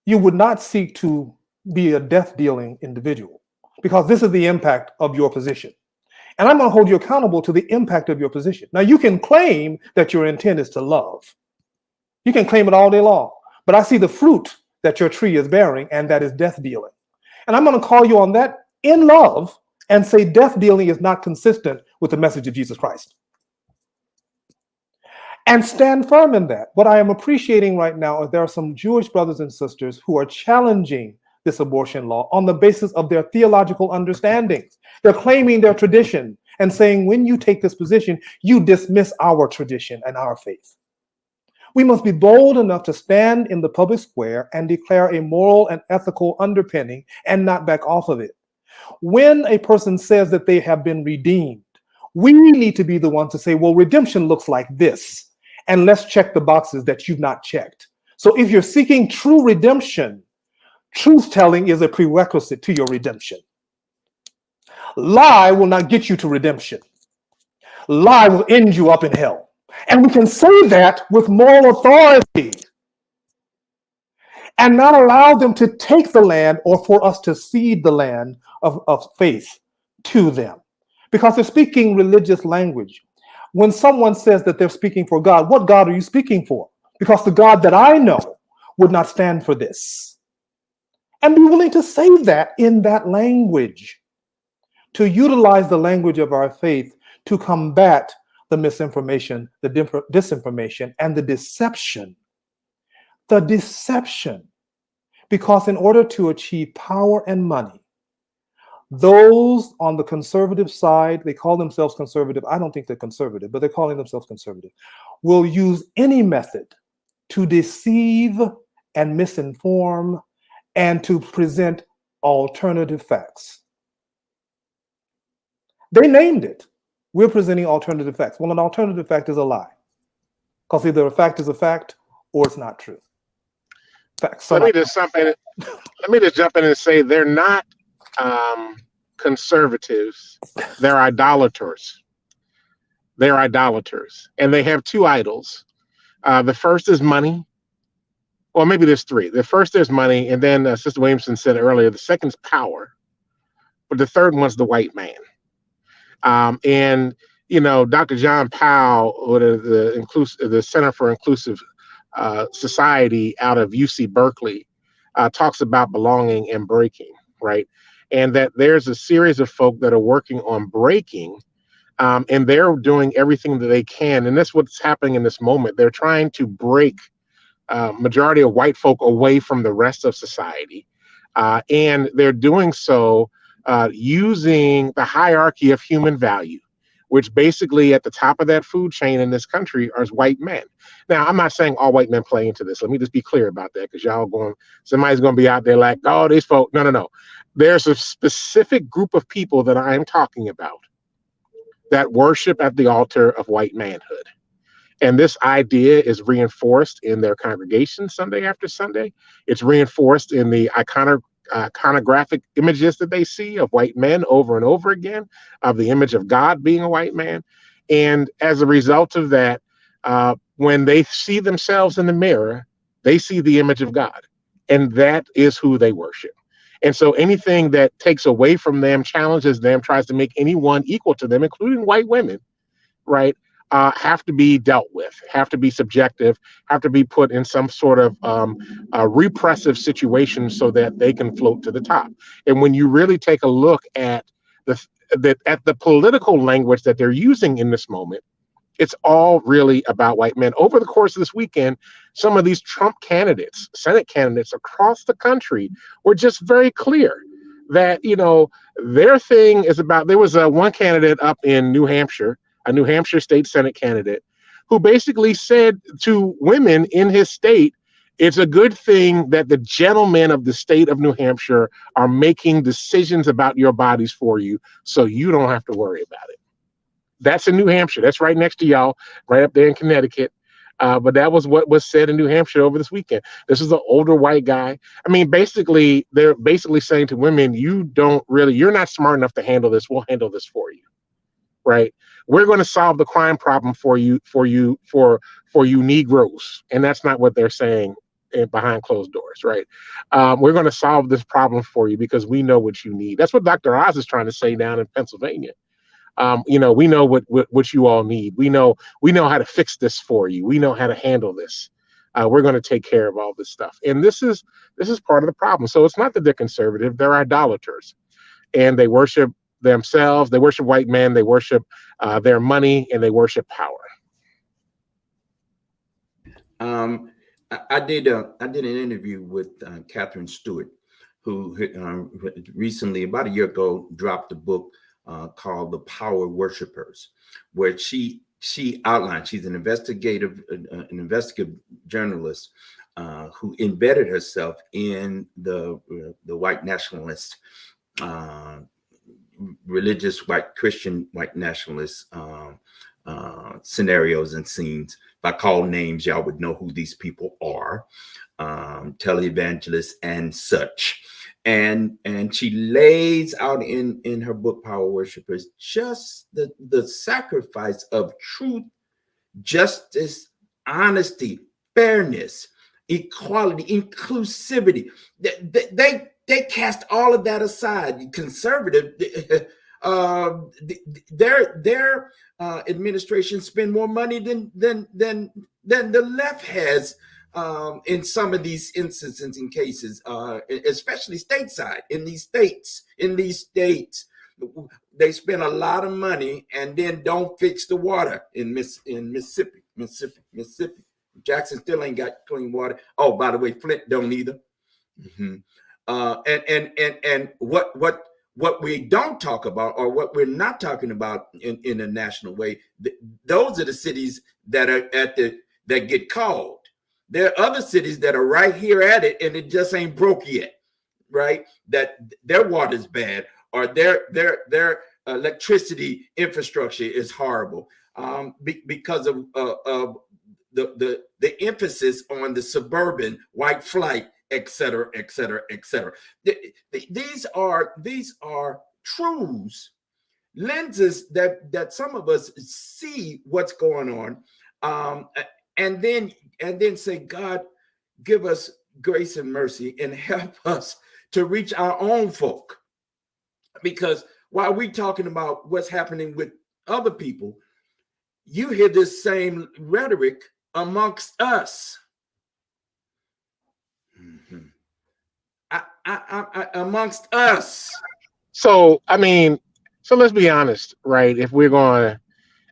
you would not seek to be a death-dealing individual, because this is the impact of your position. And I'm going to hold you accountable to the impact of your position. Now, you can claim that your intent is to love. You can claim it all day long. But I see the fruit that your tree is bearing, and that is death dealing. And I'm going to call you on that in love and say death dealing is not consistent with the message of Jesus Christ. And stand firm in that. What I am appreciating right now is there are some Jewish brothers and sisters who are challenging this abortion law on the basis of their theological understandings. They're claiming their tradition and saying, when you take this position, you dismiss our tradition and our faith. We must be bold enough to stand in the public square and declare a moral and ethical underpinning and not back off of it. When a person says that they have been redeemed, we need to be the one to say, well, redemption looks like this, and let's check the boxes that you've not checked. So if you're seeking true redemption, truth telling is a prerequisite to your redemption. Lie will not get you to redemption. Lie will end you up in hell. And we can say that with moral authority and not allow them to take the land or for us to cede the land of faith to them, because they're speaking religious language. When someone says that they're speaking for God, what God are you speaking for? Because the God that I know would not stand for this. And be willing to say that in that language, to utilize the language of our faith to combat the misinformation, the disinformation, and the deception. The deception. Because in order to achieve power and money, those on the conservative side, they call themselves conservative. I don't think they're conservative, but they're calling themselves conservative, will use any method to deceive and misinform and to present alternative facts. They named it. We're presenting alternative facts. Well, an alternative fact is a lie, because either a fact is a fact or it's not true. Facts. Let me just jump in and say they're not conservatives. They're idolaters. They're idolaters, and they have two idols. The first is money. Well, maybe there's three. The first is money, and then Sister Williamson said earlier, the second is power, but the third one's the white man. And you know, Dr. John Powell, the Center for Inclusive Society out of UC Berkeley, talks about belonging and breaking, right? And that there's a series of folk that are working on breaking, and they're doing everything that they can. And that's what's happening in this moment. They're trying to break majority of white folk away from the rest of society. And they're doing so using the hierarchy of human value, which basically at the top of that food chain in this country are white men. Now, I'm not saying all white men play into this. Let me just be clear about that, because somebody's going to be out there like, oh, these folk. No. There's a specific group of people that I am talking about that worship at the altar of white manhood. And this idea is reinforced in their congregation Sunday after Sunday. It's reinforced in the iconographic images that they see of white men over and over again, of the image of God being a white man. And as a result of that, when they see themselves in the mirror, they see the image of God, and that is who they worship. And so anything that takes away from them, challenges them, tries to make anyone equal to them, including white women, right, have to be dealt with, have to be subjective, have to be put in some sort of repressive situation so that they can float to the top. And when you really take a look at the political language that they're using in this moment, it's all really about white men. Over the course of this weekend, some of these Trump candidates, Senate candidates across the country, were just very clear that, you know, their thing is about, there was one candidate up in New Hampshire, a New Hampshire state Senate candidate, who basically said to women in his state, it's a good thing that the gentlemen of the state of New Hampshire are making decisions about your bodies for you, so you don't have to worry about it. That's in New Hampshire. That's right next to y'all, right up there in Connecticut. But that was what was said in New Hampshire over this weekend. This is an older white guy. I mean, basically, they're basically saying to women, you're not smart enough to handle this. We'll handle this for you, right? We're going to solve the crime problem for you Negroes. And that's not what they're saying behind closed doors, right? We're going to solve this problem for you because we know what you need. That's what Dr. Oz is trying to say down in Pennsylvania. We know what you all need. We know how to fix this for you. We know how to handle this. We're going to take care of all this stuff. And this is part of the problem. So it's not that they're conservative, they're idolaters, and they worship themselves, they worship white men, they worship their money, and they worship power. I did an interview with Catherine Stewart, who recently, about a year ago, dropped a book called The Power Worshippers, where she outlined, she's an investigative journalist who embedded herself in the white nationalist, religious white Christian white nationalist scenarios and scenes. If I call names, y'all would know who these people are, televangelists and such. And she lays out in her book, Power Worshippers, just the sacrifice of truth, justice, honesty, fairness, equality, inclusivity. They cast all of that aside. Conservative, their administration spend more money than the left has in some of these instances and cases, especially stateside. In these states, they spend a lot of money and then don't fix the water in Mississippi. Jackson still ain't got clean water. Oh, by the way, Flint don't either. Mm-hmm. And what we don't talk about, or what we're not talking about in a national way, those are the cities that are that get called. There are other cities that are right here at it, and it just ain't broke yet, right? That their water's bad, or their electricity infrastructure is horrible, because of the emphasis on the suburban white flight, et cetera, et cetera, et cetera. These are truths, lenses that some of us see what's going on, and then say, God, give us grace and mercy and help us to reach our own folk. Because while we're talking about what's happening with other people, you hear this same rhetoric amongst us. Mm-hmm. Amongst us. So let's be honest, right? If we're going,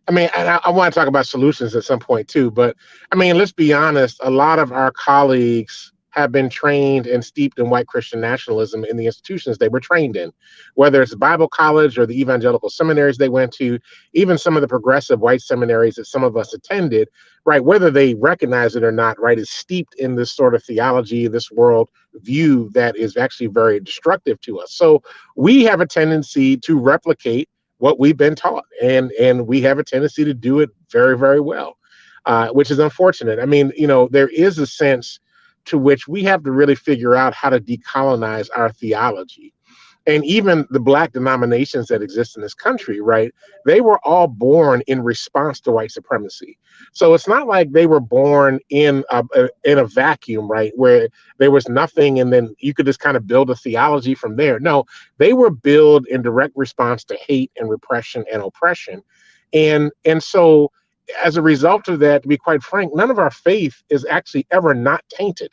I want to talk about solutions at some point too, but let's be honest. A lot of our colleagues have been trained and steeped in white Christian nationalism in the institutions they were trained in, whether it's Bible college or the evangelical seminaries they went to, even some of the progressive white seminaries that some of us attended, right? Whether they recognize it or not, right, is steeped in this sort of theology, this world view that is actually very destructive to us. So we have a tendency to replicate what we've been taught, and we have a tendency to do it very, very well, which is unfortunate. There is a sense to which we have to really figure out how to decolonize our theology. And even the Black denominations that exist in this country, right, they were all born in response to white supremacy. So it's not like they were born in a vacuum, right, where there was nothing and then you could just kind of build a theology from there. No, they were built in direct response to hate and repression and oppression. And so as a result of that, to be quite frank, none of our faith is actually ever not tainted.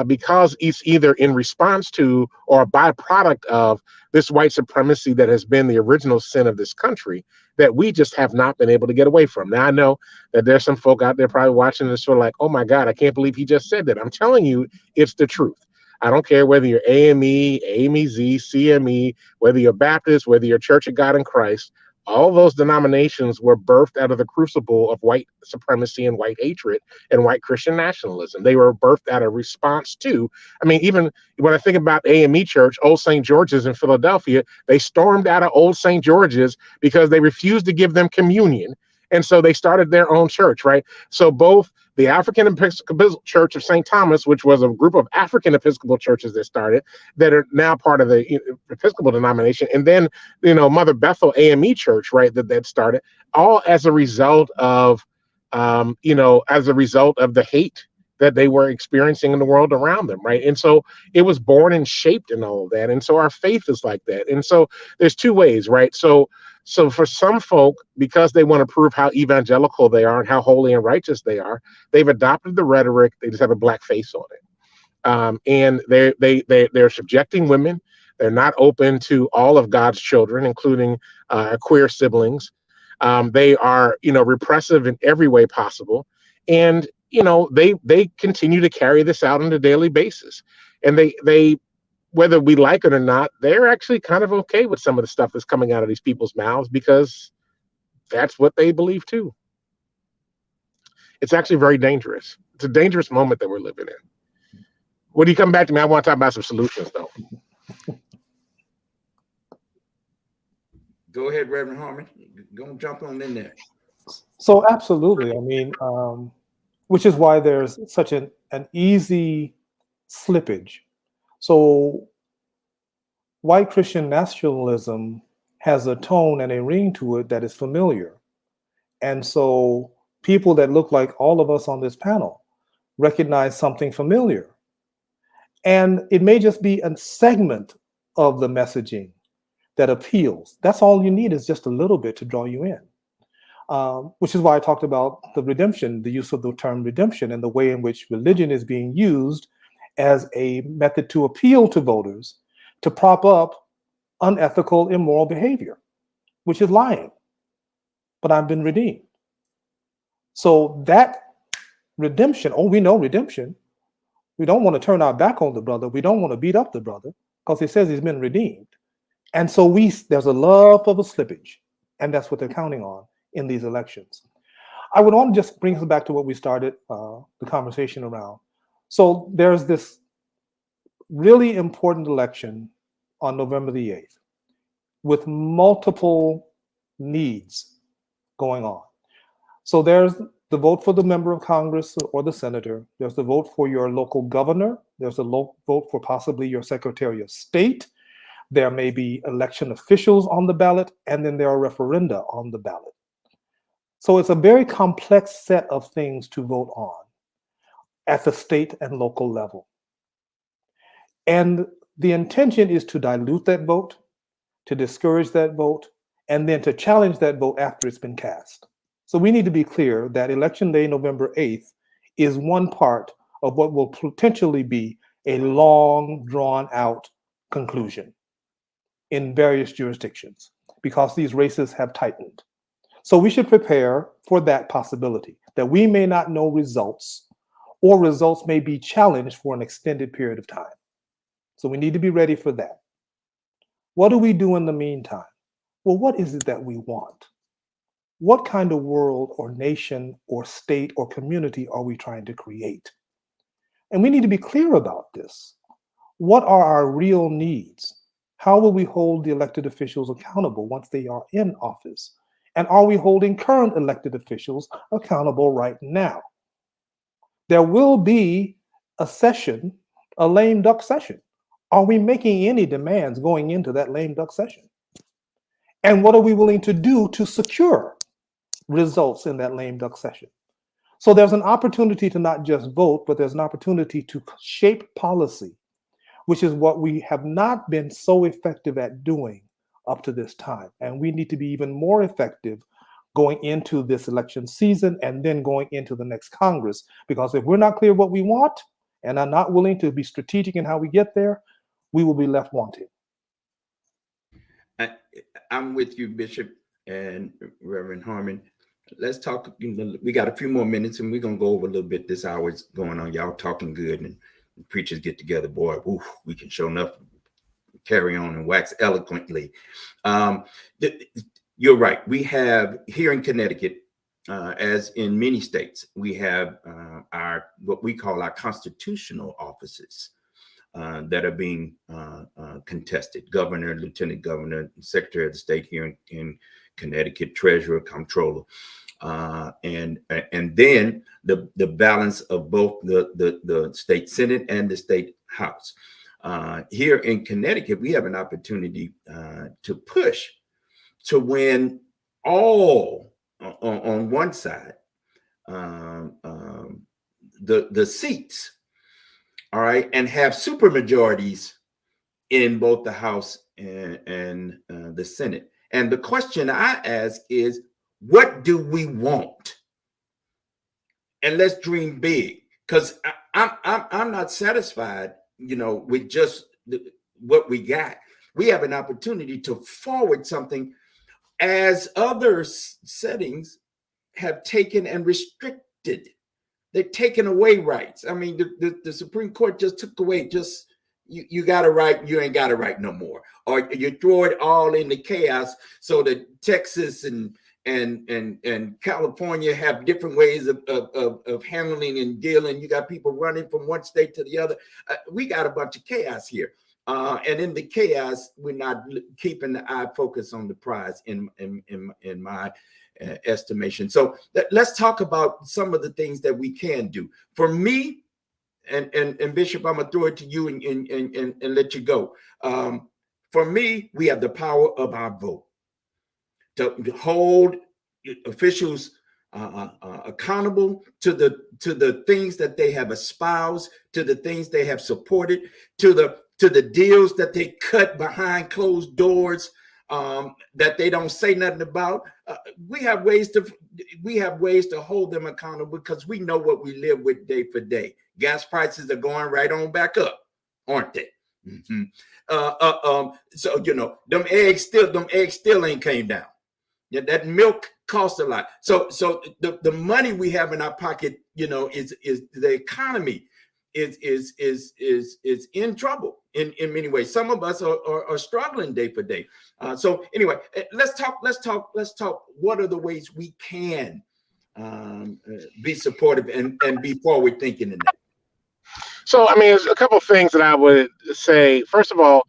Because it's either in response to or a byproduct of this white supremacy that has been the original sin of this country that we just have not been able to get away from. Now, I know that there's some folk out there probably watching this sort of like, oh my God, I can't believe he just said that. I'm telling you, it's the truth. I don't care whether you're AME, AMEZ, CME, whether you're Baptist, whether you're Church of God in Christ. All those denominations were birthed out of the crucible of white supremacy and white hatred and white Christian nationalism. They were birthed out of response to, even when I think about AME Church, Old St. George's in Philadelphia, they stormed out of Old St. George's because they refused to give them communion. And so they started their own church, right? So both the African Episcopal Church of St. Thomas, which was a group of African Episcopal churches that started, that are now part of the Episcopal denomination, and then, Mother Bethel AME Church, right, that started, all as a result of, the hate that they were experiencing in the world around them, right? And so it was born and shaped in all of that. And so our faith is like that. And so there's two ways, right? So So for some folk, because they want to prove how evangelical they are and how holy and righteous they are, they've adopted the rhetoric. They just have a black face on it. And they're subjecting women. They're not open to all of God's children, including queer siblings. They are, repressive in every way possible, and they continue to carry this out on a daily basis. And they whether we like it or not, they're actually kind of okay with some of the stuff that's coming out of these people's mouths because that's what they believe too. It's actually very dangerous. It's a dangerous moment that we're living in. When you come back to me, I want to talk about some solutions, though. Go ahead, Reverend Harmon. Go and jump on in there. So absolutely. I mean, which is why there's such an easy slippage. So white Christian nationalism has a tone and a ring to it that is familiar. And so people that look like all of us on this panel recognize something familiar. And it may just be a segment of the messaging that appeals. That's all you need, is just a little bit to draw you in. Which is why I talked about the redemption, the use of the term redemption, and the way in which religion is being used as a method to appeal to voters to prop up unethical, immoral behavior, which is lying. But I've been redeemed. So that redemption, we know redemption. We don't want to turn our back on the brother. We don't want to beat up the brother because he says he's been redeemed. And so there's a love of a slippage, and that's what they're counting on in these elections. I would want to just bring us back to what we started the conversation around. So there's this really important election on November the 8th with multiple needs going on. So there's the vote for the member of Congress or the senator. There's the vote for your local governor. There's a vote for possibly your Secretary of State. There may be election officials on the ballot, and then there are referenda on the ballot. So it's a very complex set of things to vote on at the state and local level. And the intention is to dilute that vote, to discourage that vote, and then to challenge that vote after it's been cast. So we need to be clear that Election Day, November 8th, is one part of what will potentially be a long, drawn-out conclusion in various jurisdictions because these races have tightened. So we should prepare for that possibility, that we may not know results, or results may be challenged for an extended period of time. So we need to be ready for that. What do we do in the meantime? Well, what is it that we want? What kind of world or nation or state or community are we trying to create? And we need to be clear about this. What are our real needs? How will we hold the elected officials accountable once they are in office? And are we holding current elected officials accountable right now? There will be a session, a lame duck session. Are we making any demands going into that lame duck session? And what are we willing to do to secure results in that lame duck session? So there's an opportunity to not just vote, but there's an opportunity to shape policy, which is what we have not been so effective at doing up to this time. And we need to be even more effective going into this election season and then going into the next Congress. Because if we're not clear what we want and are not willing to be strategic in how we get there, we will be left wanting. I'm with you, Bishop and Reverend Harmon. Let's talk. We got a few more minutes and we're going to go over a little bit. This hour's going on. Y'all talking good, and preachers get together, boy, oof, we can show enough carry on and wax eloquently. You're right. We have here in Connecticut, as in many states, we have our what we call our constitutional offices that are being contested: governor, lieutenant governor, secretary of the state here in Connecticut, treasurer, comptroller, and then the balance of both the state senate and the state house. Here in Connecticut, we have an opportunity to push to win all on one side the seats, all right, and have super majorities in both the House and the Senate. And the question I ask is, what do we want? And let's dream big, because I'm not satisfied, with just what we got. We have an opportunity to forward something, as other settings have taken and restricted. They've taken away rights. I mean, the Supreme Court just took away you got a right, you ain't got a right no more, or you throw it all into chaos so that Texas and California have different ways of handling and dealing. You got people running from one state to the other. We got a bunch of chaos here. And in the chaos, we're not keeping the eye focused on the prize in my estimation. So let's talk about some of the things that we can do. For me, and Bishop, I'm gonna throw it to you and let you go. For me, we have the power of our vote to hold officials accountable to the things that they have espoused, to the things they have supported, to the deals that they cut behind closed doors, that they don't say nothing about. We have ways to hold them accountable, because we know what we live with day for day. Gas prices are going right on back up, aren't they? Mm-hmm. So them eggs still ain't came down. Yeah, that milk costs a lot. So the money we have in our pocket, is the economy is in trouble in many ways. Some of us are struggling day for day. So anyway, let's talk. What are the ways we can be supportive and be forward thinking in that? So, I mean, there's a couple of things that I would say. First of all,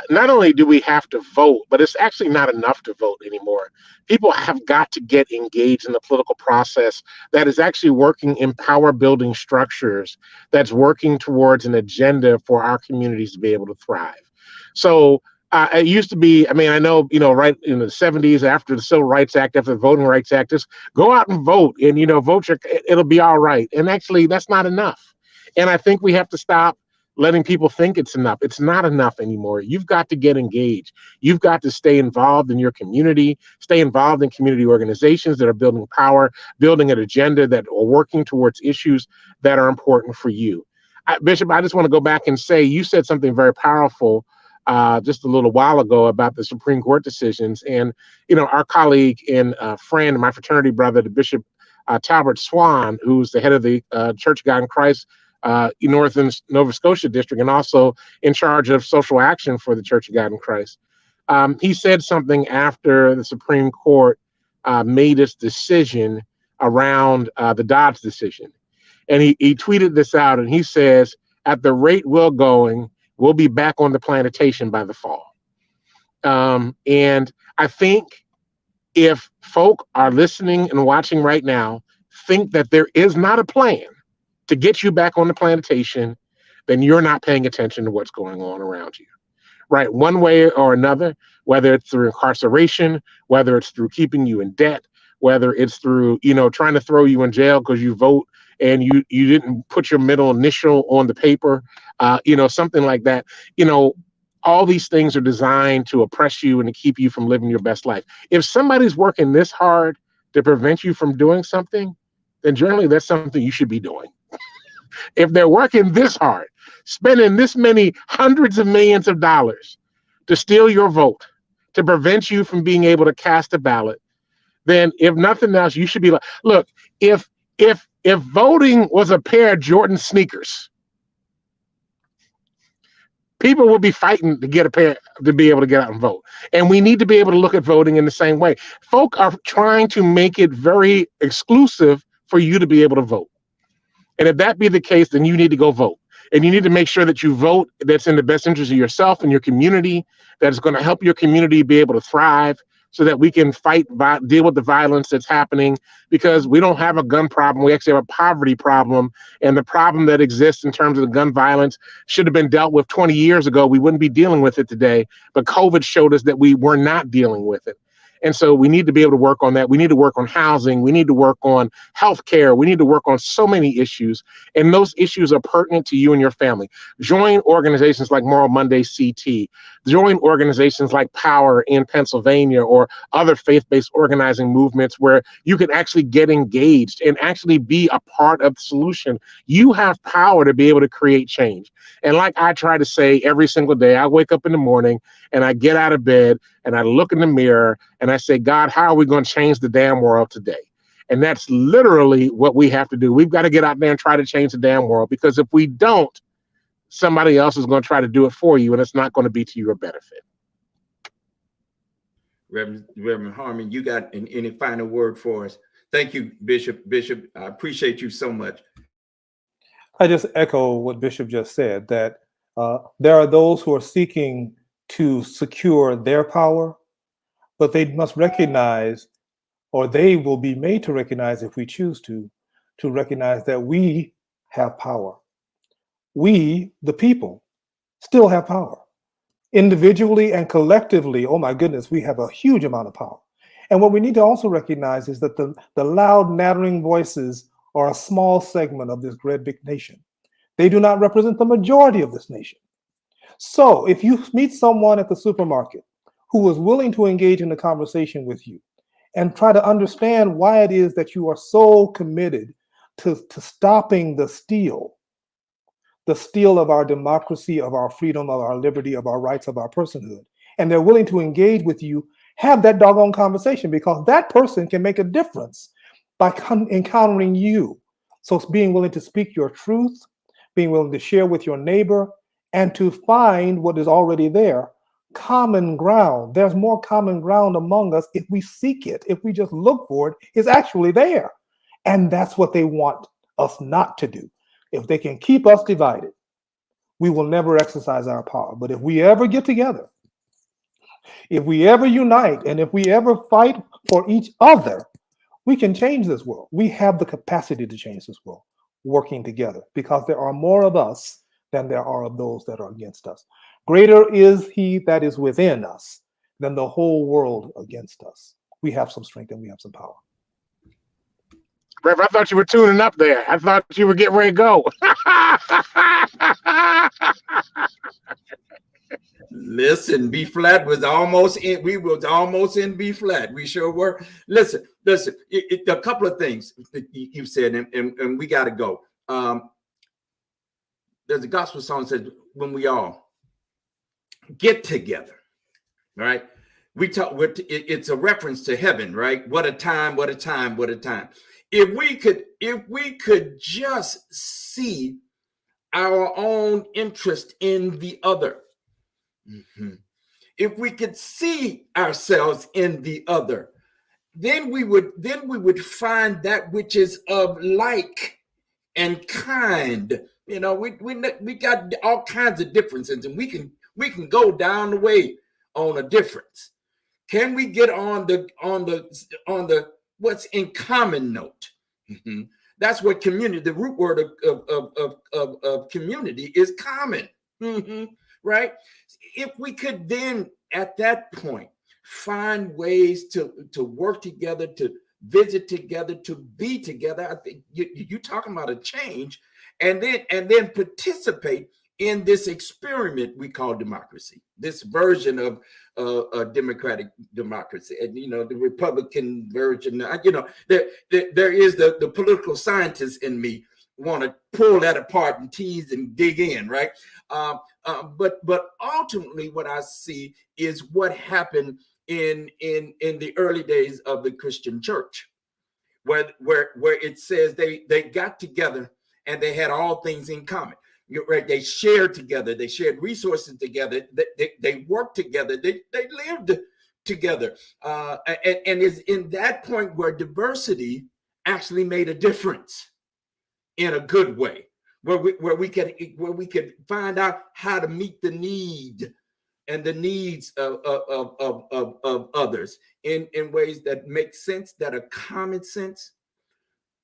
not only do we have to vote, but it's actually not enough to vote anymore. People have got to get engaged in the political process that is actually working in power building structures, that's working towards an agenda for our communities to be able to thrive. So it used to be, I mean, I know, right in the 70s, after the Civil Rights Act, after the Voting Rights Act, is go out and vote and, vote it'll be all right. And actually, that's not enough. And I think we have to stop letting people think it's enough. It's not enough anymore. You've got to get engaged. You've got to stay involved in your community, stay involved in community organizations that are building power, building an agenda, that are working towards issues that are important for you. Bishop, I just want to go back and say, you said something very powerful just a little while ago about the Supreme Court decisions. And, our colleague and friend, my fraternity brother, the Bishop Talbert Swan, who's the head of the Church of God in Christ Northern Nova Scotia district, and also in charge of social action for the Church of God in Christ. He said something after the Supreme Court made its decision around the Dobbs decision. And he tweeted this out, and he says, at the rate we're going, we'll be back on the plantation by the fall. And I think if folk are listening and watching right now, think that there is not a plan to get you back on the plantation, then you're not paying attention to what's going on around you, right? One way or another, whether it's through incarceration, whether it's through keeping you in debt, whether it's through, trying to throw you in jail because you vote and you didn't put your middle initial on the paper, something like that. All these things are designed to oppress you and to keep you from living your best life. If somebody's working this hard to prevent you from doing something, then generally that's something you should be doing. If they're working this hard, spending this many hundreds of millions of dollars to steal your vote, to prevent you from being able to cast a ballot, then if nothing else, you should be like, look, if voting was a pair of Jordan sneakers, people will be fighting to get a pair to be able to get out and vote. And we need to be able to look at voting in the same way. Folk are trying to make it very exclusive for you to be able to vote. And if that be the case, then you need to go vote. And you need to make sure that you vote that's in the best interest of yourself and your community, that is going to help your community be able to thrive, so that we can deal with the violence that's happening, because we don't have a gun problem. We actually have a poverty problem. And the problem that exists in terms of the gun violence should have been dealt with 20 years ago. We wouldn't be dealing with it today. But COVID showed us that we were not dealing with it. And so we need to be able to work on that. We need to work on housing. We need to work on healthcare. We need to work on so many issues. And those issues are pertinent to you and your family. Join organizations like Moral Monday CT. Join organizations like Power in Pennsylvania or other faith-based organizing movements where you can actually get engaged and actually be a part of the solution. You have power to be able to create change. And like I try to say every single day, I wake up in the morning and I get out of bed and I look in the mirror and I say, God, how are we going to change the damn world today? And that's literally what we have to do. We've got to get out there and try to change the damn world, because if we don't, somebody else is going to try to do it for you, and it's not going to be to your benefit. Reverend Harmon, you got any final word for us? Thank you, Bishop. Bishop, I appreciate you so much. I just echo what Bishop just said, that there are those who are seeking to secure their power, but they must recognize, or they will be made to recognize if we choose to recognize that we have power. We, the people, still have power. Individually and collectively, oh my goodness, we have a huge amount of power. And what we need to also recognize is that the loud, nattering voices are a small segment of this great big nation. They do not represent the majority of this nation. So if you meet someone at the supermarket who is willing to engage in a conversation with you and try to understand why it is that you are so committed to stopping the steal of our democracy, of our freedom, of our liberty, of our rights, of our personhood, and they're willing to engage with you, have that doggone conversation, because that person can make a difference by encountering you. So it's being willing to speak your truth, being willing to share with your neighbor, and to find what is already there, common ground. There's more common ground among us if we seek it. If we just look for it, it's actually there. And that's what they want us not to do. If they can keep us divided, we will never exercise our power. But if we ever get together, if we ever unite, and if we ever fight for each other, we can change this world. We have the capacity to change this world, working together, because there are more of us than there are of those that are against us. Greater is he that is within us than the whole world against us. We have some strength and we have some power. Reverend, I thought you were tuning up there. I thought you were getting ready to go. Listen, B flat was almost in. We was almost in B flat. We sure were. Listen. A couple of things that you said, and we got to go. There's a gospel song that says, "When we all get together," right? We talk. It's a reference to heaven, right? What a time! What a time! What a time! If we could just see our own interest in the other. Mm-hmm. If we could see ourselves in the other, then we would find that which is of like and kind. You know, we got all kinds of differences, and we can go down the way on a difference. Can we get on the what's in common note? Mm-hmm. That's what community. The root word of community is common. Mm-hmm. Right? If we could then at that point find ways to work together, to visit together, to be together, I think you're talking about a change, and then participate in this experiment we call democracy, this version of a democratic democracy. And the Republican version, there is the political scientist in me want to pull that apart and tease and dig in, right? But ultimately, what I see is what happened in the early days of the Christian church, where it says they got together and they had all things in common. You're right. They shared together. They shared resources together. They worked together. They lived together. And it's in that point where diversity actually made a difference in a good way, where we could find out how to meet the need and the needs of others in ways that make sense, that are common sense,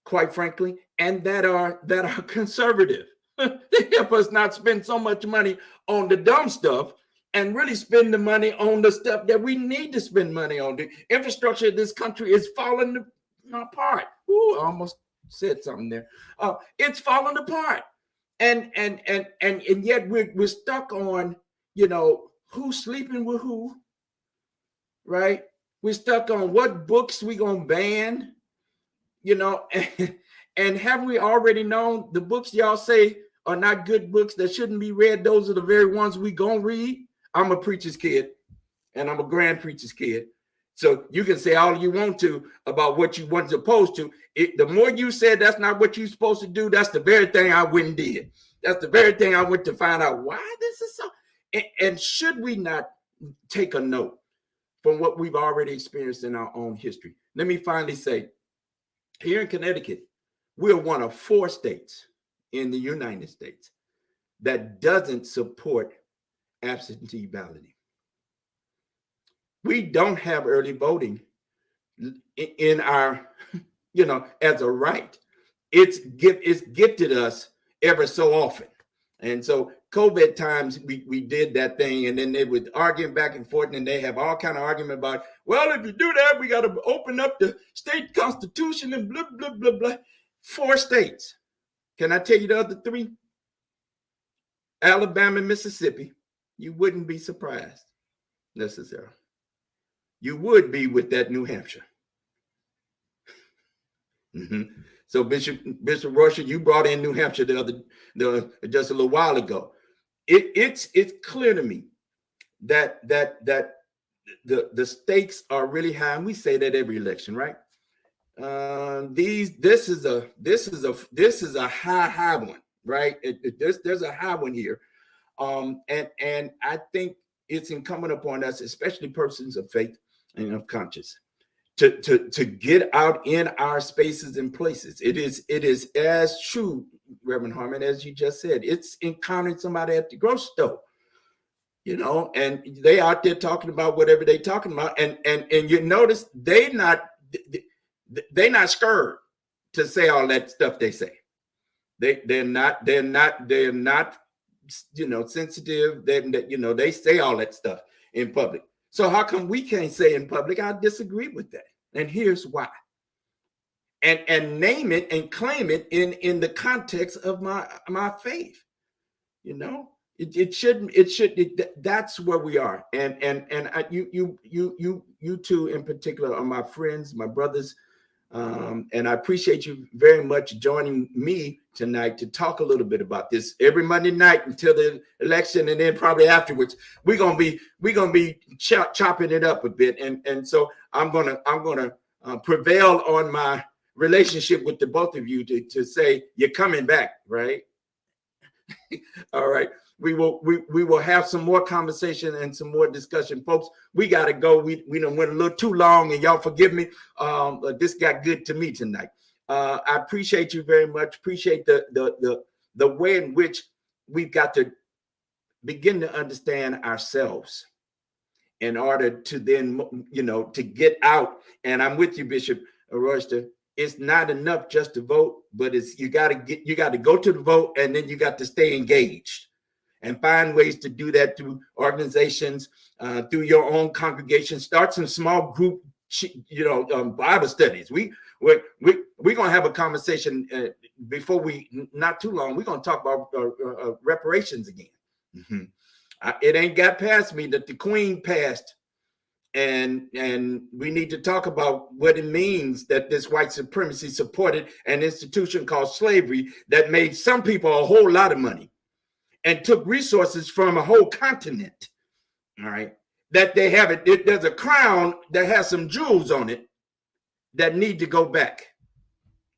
quite frankly, and that are conservative. They help us not spend so much money on the dumb stuff and really spend the money on the stuff that we need to spend money on. The infrastructure of this country is falling apart. Ooh, I almost said something there. It's falling apart. And yet we're stuck on, who's sleeping with who, right? We're stuck on what books we gonna ban, and have we already known the books y'all say are not good books that shouldn't be read? Those are the very ones we gonna read. I'm a preacher's kid, and I'm a grand preacher's kid. So you can say all you want to about what you weren't supposed to. The more you said that's not what you're supposed to do, that's the very thing I went and did. That's the very thing I went to find out why this is so. And should we not take a note from what we've already experienced in our own history? Let me finally say, here in Connecticut, we're one of 4 states in the United States that doesn't support absentee balloting. We don't have early voting in our, as a right. It's gifted us ever so often. And so COVID times, we did that thing, and then they would argue back and forth, and they have all kind of argument about, well, if you do that, we got to open up the state constitution and blah, blah, blah, blah. 4 states. Can I tell you the other 3? Alabama and Mississippi. You wouldn't be surprised necessarily. You would be with that New Hampshire. So Bishop Rocha, you brought in New Hampshire just a little while ago. It's clear to me that the stakes are really high, and we say that every election, right? This is a high one, right? There's a high one here, and I think it's incumbent upon us, especially persons of faith and of conscience, to get out in our spaces and places. It is as true, Reverend Harmon, as you just said. It's encountering somebody at the grocery store, and they out there talking about whatever they talking about, and you notice they're not scared to say all that stuff they say. They're not sensitive. They say all that stuff in public. So how come we can't say in public, I disagree with that? And here's why. And name it and claim it in the context of my faith. It shouldn't. That's where we are. And you two in particular are my friends, my brothers. And I appreciate you very much joining me tonight to talk a little bit about this every Monday night until the election, and then probably afterwards we're gonna be chopping it up a bit, and so I'm gonna prevail on my relationship with the both of you to say you're coming back, right? All right. We will have some more conversation and some more discussion, folks. We got to go. We done went a little too long, and y'all forgive me. This got good to me tonight. I appreciate you very much. Appreciate the way in which we've got to begin to understand ourselves in order to then, to get out. And I'm with you, Bishop Royster. It's not enough just to vote, but you got to go to the vote, and then you got to stay engaged and find ways to do that through organizations, through your own congregation. Start some small group, Bible studies. We're gonna have a conversation before not too long. We're gonna talk about reparations again. It ain't got past me that the Queen passed, and we need to talk about what it means that this white supremacy supported an institution called slavery that made some people a whole lot of money and took resources from a whole continent. All right, that they have it. There's a crown that has some jewels on it that need to go back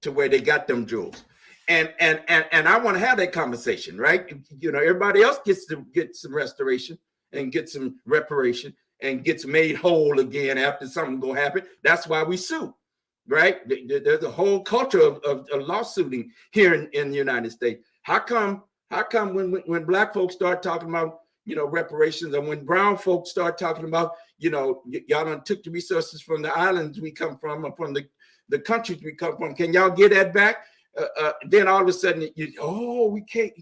to where they got them jewels. And I want to have that conversation, right? Everybody else gets to get some restoration and get some reparation and gets made whole again after something go happen. That's why we sue, right? There's a whole culture of lawsuiting here in the United States. How come when Black folks start talking about, reparations, and when brown folks start talking about, y'all done took the resources from the islands we come from, or from the countries we come from, can y'all get that back? Then all of a sudden, we can't,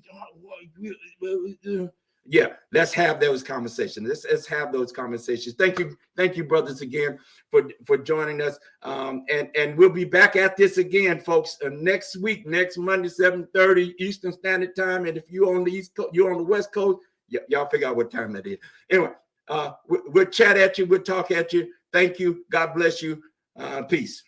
Yeah, let's have those conversations. Let's have those conversations. Thank you, brothers, again for joining us. And we'll be back at this again, folks, next week, next Monday, 7:30 Eastern Standard Time. And if you're on the East Coast, you're on the West Coast, y'all figure out what time that is. Anyway, we'll chat at you. We'll talk at you. Thank you. God bless you. Peace.